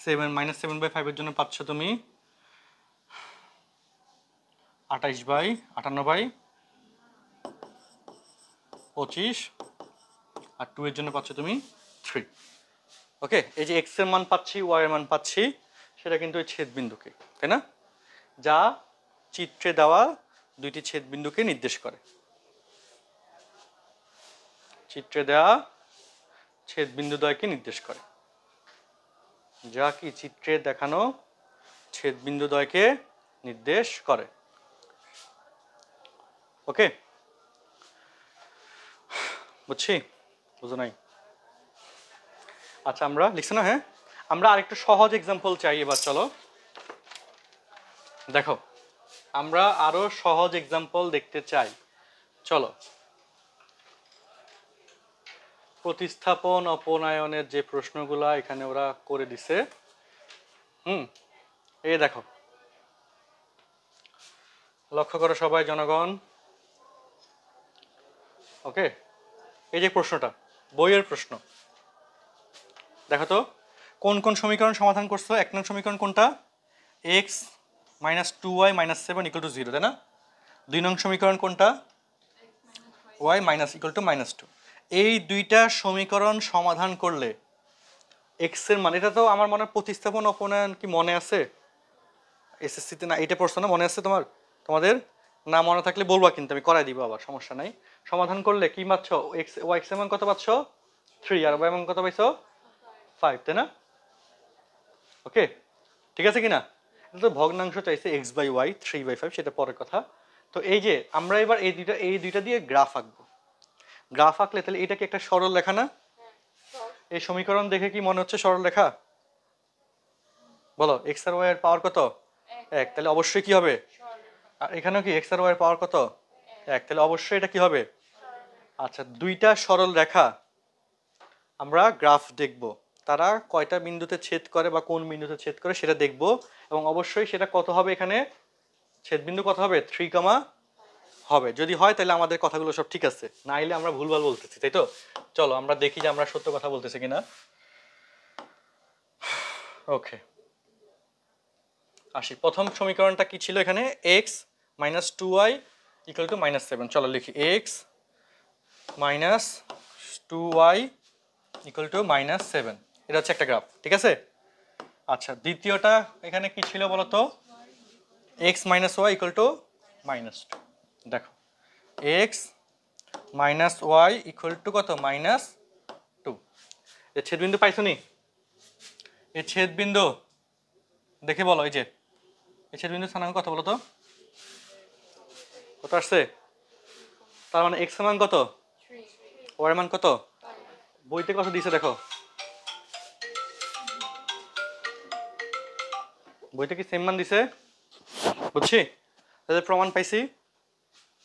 7/5 এর জন্য পাচ্ছ তুমি 28/58/25 আর 2 এর জন্য পাচ্ছ তুমি 3। ওকে, এই যে x এর মান পাচ্ছি, y এর মান পাচ্ছি, সেটা কিন্তু ওই ছেদবিন্দুকে, তাই না, যা চিত্রে দেওয়া দুইটি ছেদবিন্দুকে নির্দেশ করে। চিত্রে দেওয়া ছেদবিন্দুদ্বয়কে নির্দেশ করে, যা কি চিত্রে দেখানো ছেদবিন্দুদ্বয়কে নির্দেশ করে। ওকে, বুঝছি, বুঝো নাই? আচ্ছা, আমরা লিখছি না? হ্যাঁ, আমরা আরেকটু সহজ এক্সাম্পল চাই এবার। চলো দেখো, আমরা আরো সহজ এক্সাম্পল দেখতে চাই। চলো, প্রতিস্থাপন অপনয়নের যে প্রশ্নগুলা এখানে ওরা করে দিছে, এই দেখো, লক্ষ্য করো সবাই জনগণ। ওকে, এই যে প্রশ্নটা, বইয়ের প্রশ্ন, দেখো তো কোন কোন সমীকরণ সমাধান করছো। 1 নং সমীকরণ কোনটা? x - 2y - 7 = 0, তাই না? 2 নং সমীকরণ কোনটা? y - 2। এই দুইটা সমীকরণ সমাধান করলে x এর মান, এটা তো আমার মনে হয় প্রতিস্থাপন অপনয়ন কি মনে আছে এসএসসিতে? না, এটা পড়ছো না? মনে আছে তোমাদের? না মনে থাকলে বলবা, কিন্তু আমি করাই দিব আবার, সমস্যা নাই। সমাধান করলে কি পাচ্ছ? x এর মান কত পাচ্ছ? 3, আর y এর মান কত পাইছো? 5, তাই না? ওকে, ঠিক আছে কিনা? এটা তো ভগ্নাংশ চাইছে x/y 3/5, সেটা পরের কথা। তো এই যে আমরা এবার এই দুইটা দিয়ে গ্রাফ আঁকবো। গ্রাফ আঁকলে তাহলে এটা কি একটা সরল রেখা না? এই সমীকরণ দেখে কি মনে হচ্ছে সরল রেখা? বলো, x আর y এর পাওয়ার কত? 1, তাহলে অবশ্যই কি হবে? আর এখানেও কি x আর y এর পাওয়ার কত? 1, তাহলে অবশ্যই এটা কি হবে? আচ্ছা, দুইটা সরল রেখা আমরা গ্রাফ দেখব, তারা কয়টা বিন্দুতে ছেদ করে বা কোন বিন্দুতে ছেদ করে সেটা দেখব, এবং অবশ্যই সেটা কত হবে, এখানে ছেদবিন্দু কত হবে? 3, হবে। যদি হয় তাহলে আমাদের কথাগুলো সব ঠিক আছে, না হলে আমরা ভুলভাল বলতেছি, তাই তো? চলো আমরা দেখি যে আমরা সত্য কথা বলতেছি কিনা। ওকে, আসি। প্রথম সমীকরণটা কি ছিল এখানে? x - 2y = -7। চলো লিখি, x - 2y = -7। এটা হচ্ছে একটা গ্রাফ, ঠিক আছে? আচ্ছা, দ্বিতীয়টা এখানে কি ছিল বলো তো? x - y = -2। দেখো, x - y = কত? -2। এই ছেদবিন্দু পাইছো নি? এই ছেদবিন্দু দেখে বলো, এই যে এই ছেদবিন্দু স্থানাঙ্ক কত বলো তো? কত আসছে? তার মানে x এর মান কত, y এর মান কত? বইতে কত দিয়েছে দেখো, বইতে কি সেম মান দিছে? বুঝছি, তাহলে প্রমাণ পাইছি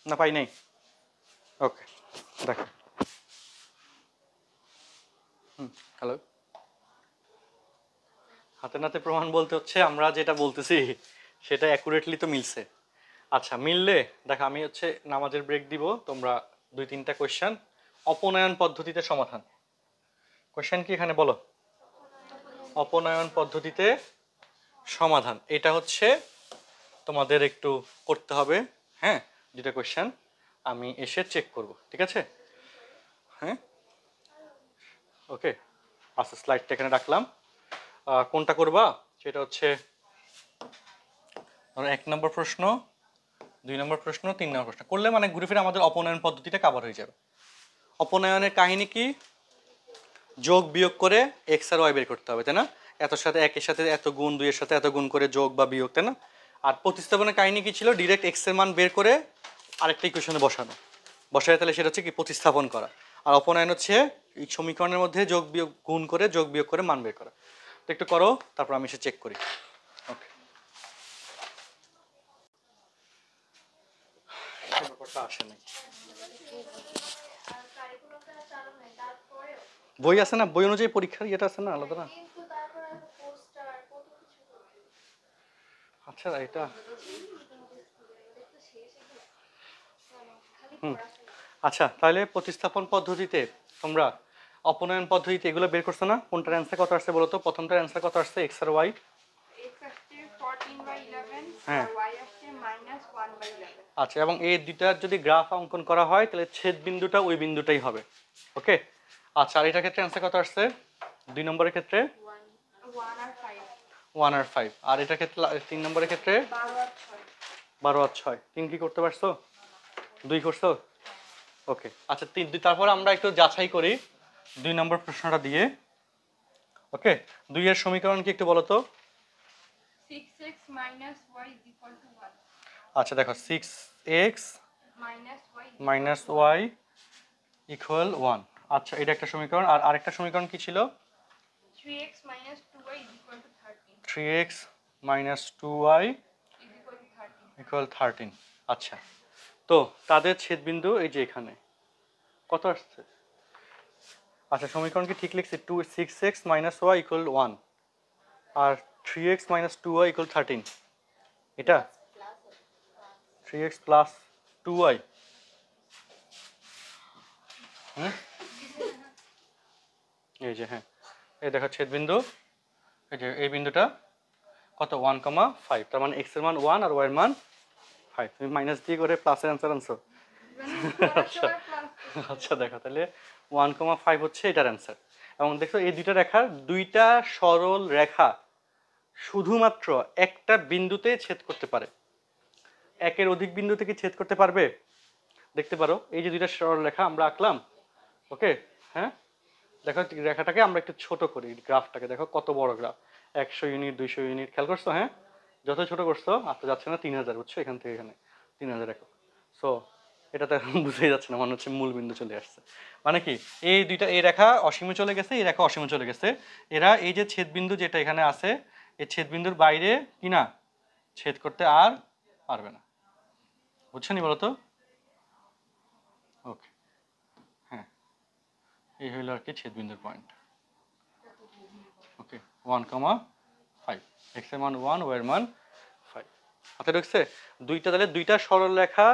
না পাই নাই? ওকে, দেখো, হ্যালো, হাতে নাতে প্রমাণ বলতে হচ্ছে আমরা যেটা বলতেছি সেটা অ্যাকুরেটলি তো মিলছে। আচ্ছা, মিললে দেখো, আমি হচ্ছে নামাজের ব্রেক দিব, তোমরা 2-3টা কোয়েশ্চেন অপনয়ন পদ্ধতিতে সমাধান। কোয়েশ্চেন কি এখানে বলো? অপনয়ন পদ্ধতিতে সমাধান, এটা হচ্ছে তোমাদের একটু করতে হবে। হ্যাঁ, 2টা কোয়েশ্চেন আমি এসে চেক করব, ঠিক আছে? হ্যাঁ, ওকে। আচ্ছা, স্লাইডটা এখানে রাখলাম। কোনটা করবা সেটা হচ্ছে 1 নম্বর প্রশ্ন, 2 নম্বর প্রশ্ন, 3 নম্বর প্রশ্ন করলে মানে ঘুরে ফিরে আমাদের অপনয়ন পদ্ধতিটা কভার হয়ে যাবে। অপনয়নের কাহিনী কি? যোগ বিয়োগ করে x আর y বের করতে হবে, তাই না? এতর সাথে একের সাথে এত গুণ, দুইয়ের সাথে এত গুণ করে যোগ বা বিয়োগ, তাই না? আর প্রতিস্থাপনের কাহিনী কি ছিল? ডিরেক্ট এক্স এর মান বের করে আরেকটা ইকুয়েশনে বসানো, বসায় তাহলে সেটা হচ্ছে কি প্রতিস্থাপন করা। আর অপনয়ন হচ্ছে এই সমীকরণের মধ্যে যোগ বিয়োগ গুণ করে যোগ বিয়োগ করে মান বের করা। তো একটু করো, তারপর আমি এসে চেক করি। ওকে, ব্যাপারটা আসে নাই। বই আছে না, বই অনুযায়ী পরীক্ষার ইয়েটা আছে না, আলাদা না? আচ্ছা এটা আচ্ছা, তাহলে প্রতিস্থাপন পদ্ধতিতে তোমরা অপনয়ন পদ্ধতিতে এগুলো বের করছো না? কোনটার অ্যান্সার কত আসছে বলো তো? প্রথমটার অ্যান্সার কত আসছে? এক্স আর ওয়াই। হ্যাঁ, আচ্ছা, এবং এই দুইটার যদি গ্রাফ অঙ্কন করা হয় তাহলে ছেদ বিন্দুটা ওই বিন্দুটাই হবে। ওকে, আচ্ছা, আর এটার ক্ষেত্রে অ্যান্সার কত আসছে? 2 নম্বরের ক্ষেত্রে 1 আর 5, আর এটার ক্ষেত্রে 3 নম্বরের ক্ষেত্রে 12 আর 6। 3 কি করতে পারছো? 2 করছো? ওকে, আচ্ছা, তারপর আমরা একটু যাচাই করি 2 নম্বর প্রশ্নটা দিয়ে। ওকে, 2 এর সমীকরণ কি একটু বলো তো? 6x minus y is equal to 1. আচ্ছা দেখো, 6x minus y equal 1। আচ্ছা, এটা একটা সমীকরণ। আর আরেকটা সমীকরণ কি ছিল? 3x minus 2y is equal to 13. 3x minus 2y Is equal to 13. equal 13। আচ্ছা, তো তাদের ছেদবিন্দু এই যে এখানে কত আসছে? আচ্ছা, সমীকরণ কি ঠিক লিখছি? 6x minus y equal 1 আর 3x minus 2y equal 13, এটা 3x plus 2y। এই যে, হ্যাঁ, এই দেখো ছেদবিন্দু, এই যে এই বিন্দুটা কত? 1,5। তার মানে x এর মান 1 আর y এর মান 5। তুমি মাইনাস দিয়ে করে প্লাসের অ্যান্সার আনছো। আচ্ছা আচ্ছা, দেখো তাহলে 1,5 হচ্ছে এটার অ্যান্সার। এবং দেখো এই দুইটা রেখার দুইটা সরল রেখা শুধুমাত্র একটা বিন্দুতে ছেদ করতে পারে। একের অধিক বিন্দুতে কি ছেদ করতে পারবে? দেখতে পারো এই যে দুইটা সরল রেখা আমরা আঁকলাম। ওকে, হ্যাঁ, দেখো রেখাটাকে আমরা একটু ছোট করি, গ্রাফটাকে দেখো কত বড় গ্রাফ, 100 ইউনিট 200 ইউনিট, খেয়াল করছো? হ্যাঁ, যত ছোট করছো আসতে যাচ্ছে না 3000, বুঝছো? এখান থেকে এখানে 3000 একক। সো এটা তো এখন বুঝেই যাচ্ছে না, মনে হচ্ছে মূল বিন্দু চলে আসছে। মানে কি এই দুইটা, এই রেখা অসীমে চলে গেছে, এই রেখা অসীমে চলে গেছে। এরা এই যে ছেদ বিন্দু যেটা এখানে আছে, এই ছেদ বিন্দুর বাইরে কি না ছেদ করতে আর পারবে না। বুঝছো নি বলো তো? ওকে, হ্যাঁ, এই হইল আর কি ছেদ বিন্দুর পয়েন্ট। ওকে, 1,5, এক্স এর মান 1, ওয়াই এর মান 5। হাতে ঢুকছে? দুইটা, তাহলে দুইটা সরল রেখা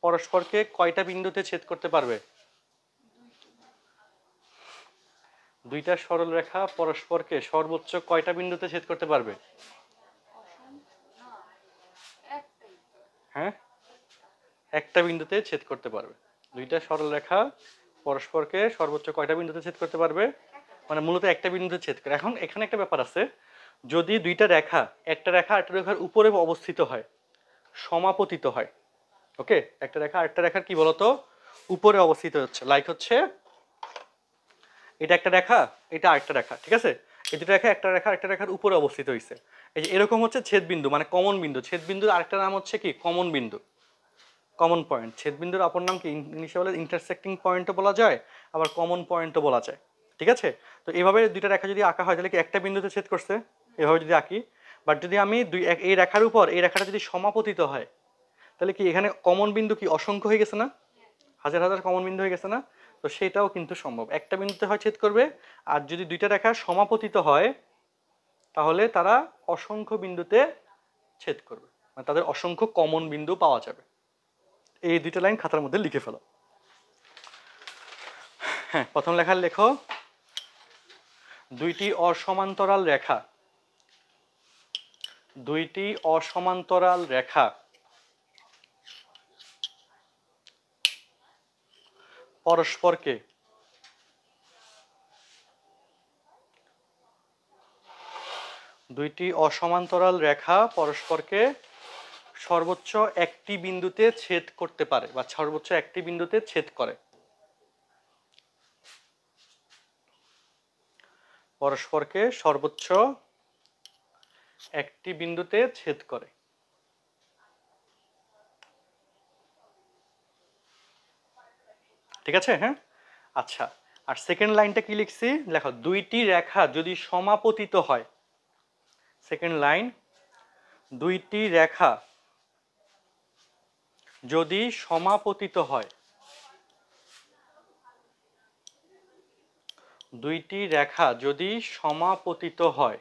পরস্পরকে কয়টা বিন্দুতে ছেদ করতে পারবে? দুইটা সরল রেখা পরস্পরকে সর্বোচ্চ কয়টা বিন্দুতে ছেদ করতে পারবে? হ্যাঁ, একটা বিন্দুতে ছেদ করতে পারবে। দুইটা সরল রেখা পরস্পরকে সর্বোচ্চ কয়টা বিন্দুতে ছেদ করতে পারবে? মানে মূলত একটা বিন্দুতে ছেদ করে। এখন এখানে একটা ব্যাপার আছে, যদি দুইটা রেখা, একটা রেখা আরেকটা রেখার উপরে অবস্থিত হয়, সমাপতিত হয়, ওকে, একটা রেখা আরেকটা রেখার কি বলতো উপরে অবস্থিত হচ্ছে, লাইক হচ্ছে এটা একটা রেখা, এটা আরেকটা রেখা, ঠিক আছে? এই দুটো রেখা একটা রেখা আরেকটা রেখার উপরে অবস্থিত হয়েছে। এই যে এরকম হচ্ছে ছেদ বিন্দু, মানে কমন বিন্দু। ছেদ বিন্দুর আরেকটা নাম হচ্ছে কি? কমন বিন্দু, কমন পয়েন্ট। ছেদ বিন্দুর অপর নাম কি? ইংলিশে বলে ইন্টারসেক্টিং পয়েন্টও বলা যায়, আবার কমন পয়েন্টও বলা যায়, ঠিক আছে? তো এইভাবে দুইটা রেখা যদি আঁকা হয় তাহলে কি একটা বিন্দুতে ছেদ করছে, এভাবে যদি আঁকি। বাট যদি আমি এই রেখার উপর এই রেখাটা যদি সমাপতিত হয় তাহলে কি এখানে কমন বিন্দু কি অসংখ্য হয়ে গেছে না? হাজার হাজার কমন বিন্দু হয়ে গেছে না? তো সেটাও কিন্তু সম্ভব, একটা বিন্দুতে হয় ছেদ করবে। আর যদি দুইটা রেখা সমাপতিত হয় তাহলে তারা অসংখ্য বিন্দুতে ছেদ করবে, মানে তাদের অসংখ্য কমন বিন্দু পাওয়া যাবে। এই দুইটা লাইন খাতার মধ্যে লিখে ফেলো। হ্যাঁ, প্রথম লেখার লেখো, দুইটি অসমান্তরাল রেখা, দুইটি অসমান্তরাল রেখা পরস্পরকে দুইটি অসমান্তরাল রেখা পরস্পরকে সর্বোচ্চ একটি বিন্দুতে ছেদ করতে পারে, বা সর্বোচ্চ একটি বিন্দুতে ছেদ করে। পরস্পরকে সর্বোচ্চ একটি বিন্দুতে ছেদ করে। ঠিক আছে? হ্যাঁ, আচ্ছা। আর সেকেন্ড লাইনটা কি লিখছি, লেখো দুইটি রেখা যদি সমাপতিত হয়। সেকেন্ড লাইন, দুইটি রেখা যদি সমাপতিত হয়, দুইটি রেখা যদি সমাপতিত হয়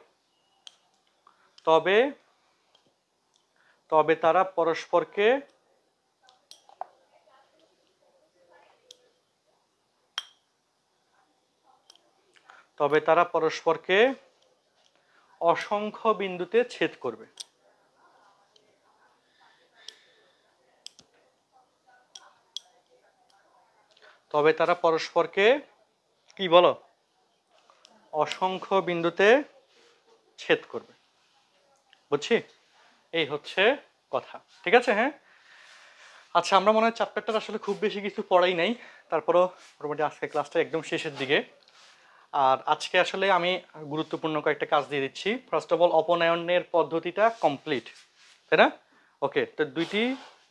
তবে তবে তারা পরস্পরকে অসংখ্য বিন্দুতে ছেদ করবে। তবে তারা পরস্পরকে কি বলো, অসংখ্য বিন্দুতে ছেদ করবে। বুঝছি? এই হচ্ছে কথা। ঠিক আছে? হ্যাঁ, আচ্ছা। আমরা মনে হয় চ্যাপ্টারটা আসলে খুব বেশি কিছু পড়াই নাই, তারপরও মোটামুটি আজকে ক্লাসটা একদম শেষের দিকে। আর আজকে আসলে আমি গুরুত্বপূর্ণ কয়েকটা কাজ দিয়ে দিচ্ছি। ফার্স্ট অফ অল, অপনয়নের পদ্ধতিটা কমপ্লিট, তাই না? ওকে, তো দুইটি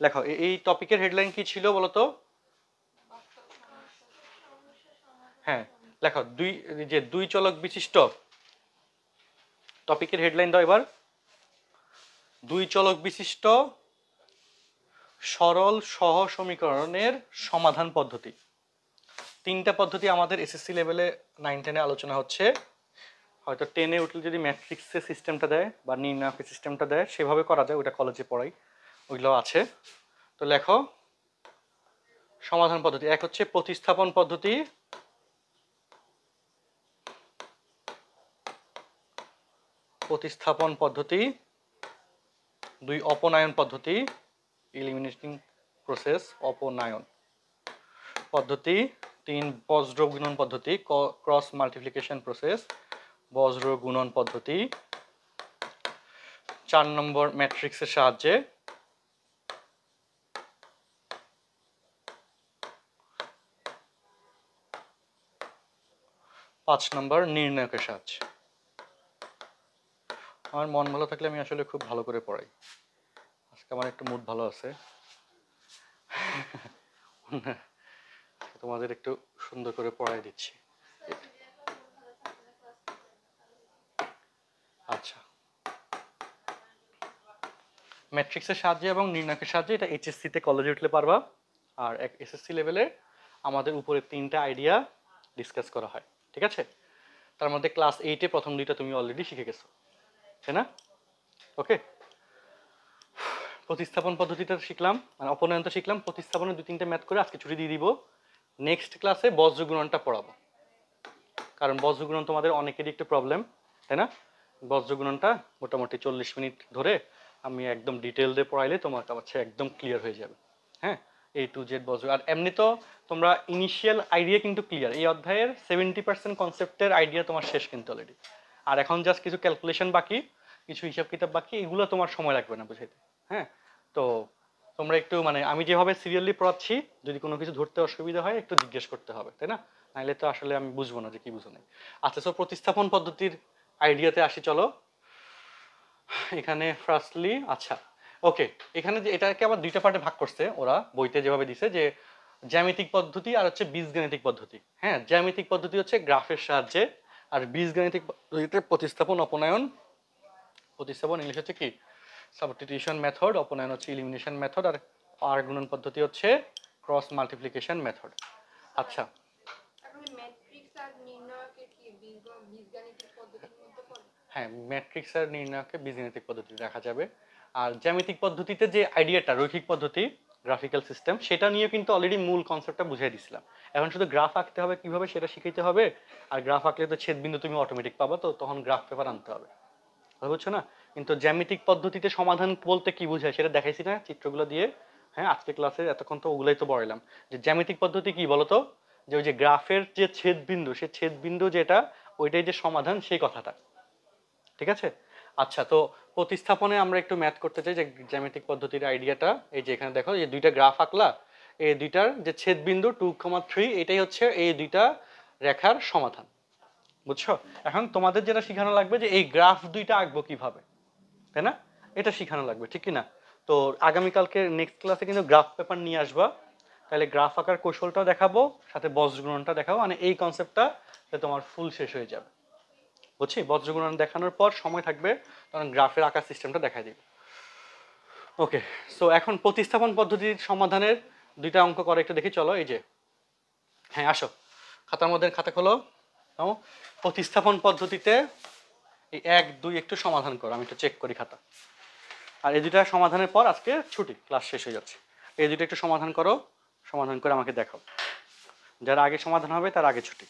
লেখো। এই টপিকের হেডলাইন কি ছিল বলো তো? হ্যাঁ, লেখো দুই চলক বিশিষ্ট, টপিকের হেডলাইন দাও এবার। দুই চলক বিশিষ্ট সরল সহ সমীকরণের সমাধান পদ্ধতি। তিনটা পদ্ধতি আমাদের এসএসসি লেভেলে 9-10-এ আলোচনা হচ্ছে। হয়তো 10-এ উঠলে যদি ম্যাট্রিক্সের সিস্টেমটা দেয় বা নির্ণায়কের সিস্টেমটা দেয়, সেভাবে করা যায়, ওটা কলেজে পড়াই, ওইগুলো আছে। তো লেখো সমাধান পদ্ধতি। এক হচ্ছে প্রতিস্থাপন পদ্ধতি, দুই অপনয়ন পদ্ধতি, ইলিমিনেটিং প্রসেস, অপনয়ন পদ্ধতি। তিন বজ্র গুণন পদ্ধতি, ক্রস মাল্টিপ্লিকেশন প্রসেস, বজ্র গুণন পদ্ধতি। 4 নম্বর ম্যাট্রিক্সের সাহায্যে। 5 নম্বর নির্ণায়কের সাহায্যে। আমার মন ভালো থাকলে আমি আসলে খুব ভালো করে পড়াই। আজকে আমার একটু মুড ভালো আছে, তোমাদের একটু সুন্দর করে পড়াই দিচ্ছি। আচ্ছা, ম্যাট্রিক্সের সাহায্যে এবং নির্ণায়কের সাহায্যে এটা এইচএসসিতে কলেজে উঠলে পারবা। আর এসএসসি লেভেলে আমাদের উপরে 3টা আইডিয়া ডিসকাস করা হয়। ঠিক আছে? তার মধ্যে ক্লাস 8-এ প্রথম 2টা তুমি অলরেডি শিখে গেছো, তাই না? ওকে, প্রতিস্থাপন পদ্ধতিটা শিখলাম, মানে অপনয়নটা শিখলাম। প্রতিস্থাপনের 2-3টে ম্যাথ করে আজকে ছুটি দিয়ে দিব। নেক্সট ক্লাসে বজ্র গুণনটা পড়াবো, কারণ বজ্র গুণন তোমাদের অনেকেরই একটু প্রবলেম, তাই না? বজ্র গুণনটা মোটামুটি 40 মিনিট ধরে আমি একদম ডিটেল দিয়ে পড়াইলে তোমার কাছে একদম ক্লিয়ার হয়ে যাবে। হ্যাঁ, A to Z বজ্র। আর এমনি তো তোমরা ইনিশিয়াল আইডিয়া কিন্তু ক্লিয়ার, এই অধ্যায়ের 70% কনসেপ্টের আইডিয়া তোমার শেষ কিন্তু অলরেডি। আর এখন জাস্ট কিছু ক্যালকুলেশন বাকি, কিছু হিসাব কিতাব বাকি, এগুলো তোমার সময় লাগবে না বুঝাইতে। হ্যাঁ, তো তোমরা একটু, মানে আমি যেভাবে সিরিয়ালি পড়াচ্ছি, যদি কোনো কিছু ধরতে অসুবিধা হয় একটু জিজ্ঞেস করতে হবে, তাই না? নাইলে তো আসলে আমি বুঝবো না যে কি বুঝো নাই। আচ্ছা, সো প্রতিস্থাপন পদ্ধতির আইডিয়াতে আসি চলো। এখানে ফার্স্টলি, আচ্ছা ওকে, এখানে যে এটাকে আবার 2টা পার্টে ভাগ করছে ওরা, বইতে যেভাবে দিছে, যে জ্যামিতিক পদ্ধতি আর হচ্ছে বীজগাণিতিক পদ্ধতি। হ্যাঁ, জ্যামিতিক পদ্ধতি হচ্ছে গ্রাফের সাহায্যে, আর বীজগাণিতিক পদ্ধতিতে প্রতিস্থাপন অপনয়ন। প্রতিস্থাপন ইংলিশ হচ্ছে কি সাবস্টিটিউশন মেথড, অপনয়ন হচ্ছে ইলিমিনেশন মেথড, আর আর গুণন পদ্ধতি হচ্ছে ক্রস মাল্টিপ্লিকেশন মেথড। আচ্ছা, ম্যাট্রিক্স আর নির্ণায়কের কি বীজগাণিতিক পদ্ধতির মধ্যে পড়ে? হ্যাঁ, ম্যাট্রিক্স আর নির্ণায়ককে বীজগাণিতিক পদ্ধতি রাখা যাবে। আর জ্যামিতিক পদ্ধতিতে যে আইডিয়াটা, রৈখিক পদ্ধতি, গ্রাফিক্যাল সিস্টেম, সেটা নিয়ে কিন্তু অলরেডি মূল কনসেপ্টটা বুঝিয়ে দিছিলাম। এখন শুধু গ্রাফ আঁকতে হবে কিভাবে সেটা শিখাইতে হবে। আর গ্রাফ আঁকলে তো ছেদবিন্দু তুমি অটোমেটিক পাবা, তো তখন গ্রাফ পেপার আনতে হবে, বুঝছো না? কিন্তু জ্যামিতিক পদ্ধতিতে সমাধান বলতে কি বোঝায় সেটা দেখাইছি না চিত্রগুলো দিয়ে। হ্যাঁ, আজকে ক্লাসে এতক্ষণ তো ওগুলাই তো পড়াইলাম। যে জ্যামিতিক পদ্ধতি কি বলতো, যে ওই যে গ্রাফের যে ছেদবিন্দু, সে ছেদবিন্দু যেটা, ওইটাই যে সমাধান, সেই কথাটা। ঠিক আছে? আচ্ছা, তো প্রতিস্থাপনে আমরা একটু ম্যাথ করতে চাই, যে জ্যামিতিক পদ্ধতির আইডিয়াটা এই যে এখানে দেখো, এই 2টা গ্রাফ আঁকলা, এই 2টার যে ছেদবিন্দু 2,3, এটাই হচ্ছে এই 2টা রেখার সমাধান। বুঝছো? এখন তোমাদের যেটা শেখানো লাগবে যে এই গ্রাফ দুইটা আঁকবো কিভাবে, তাই না? এটা শেখানো লাগবে, ঠিক কি না? তো আগামীকালকে নেক্সট ক্লাসে কিন্তু গ্রাফ পেপার নিয়ে আসবা, তাহলে গ্রাফ আঁকার কৌশলটাও দেখাবো, সাথে বজ্রগুণনটা দেখাবো, মানে এই কনসেপ্টটা তোমার ফুল শেষ হয়ে যাবে। বুঝছি? বজ্রগুণন দেখানোর পর সময় থাকবে তখন গ্রাফের আঁকার সিস্টেমটা দেখাই দিবে। ওকে, সো এখন প্রতিস্থাপন পদ্ধতির সমাধানের দুইটা অঙ্ক করে একটু দেখি, চলো। এই যে, হ্যাঁ আসো, খাতার মধ্যে খাতা খোলো। নাও, প্রতিস্থাপন পদ্ধতিতে এই 1 2 একটু সমাধান করো, আমি একটু চেক করি খাতা। আর এই দুইটা সমাধানের পর আজকে ছুটি, ক্লাস শেষ হয়ে যাচ্ছে। এই দুইটা একটু সমাধান করো, সমাধান করে আমাকে দেখাও। যারা আগে সমাধান হবে তার আগে ছুটি।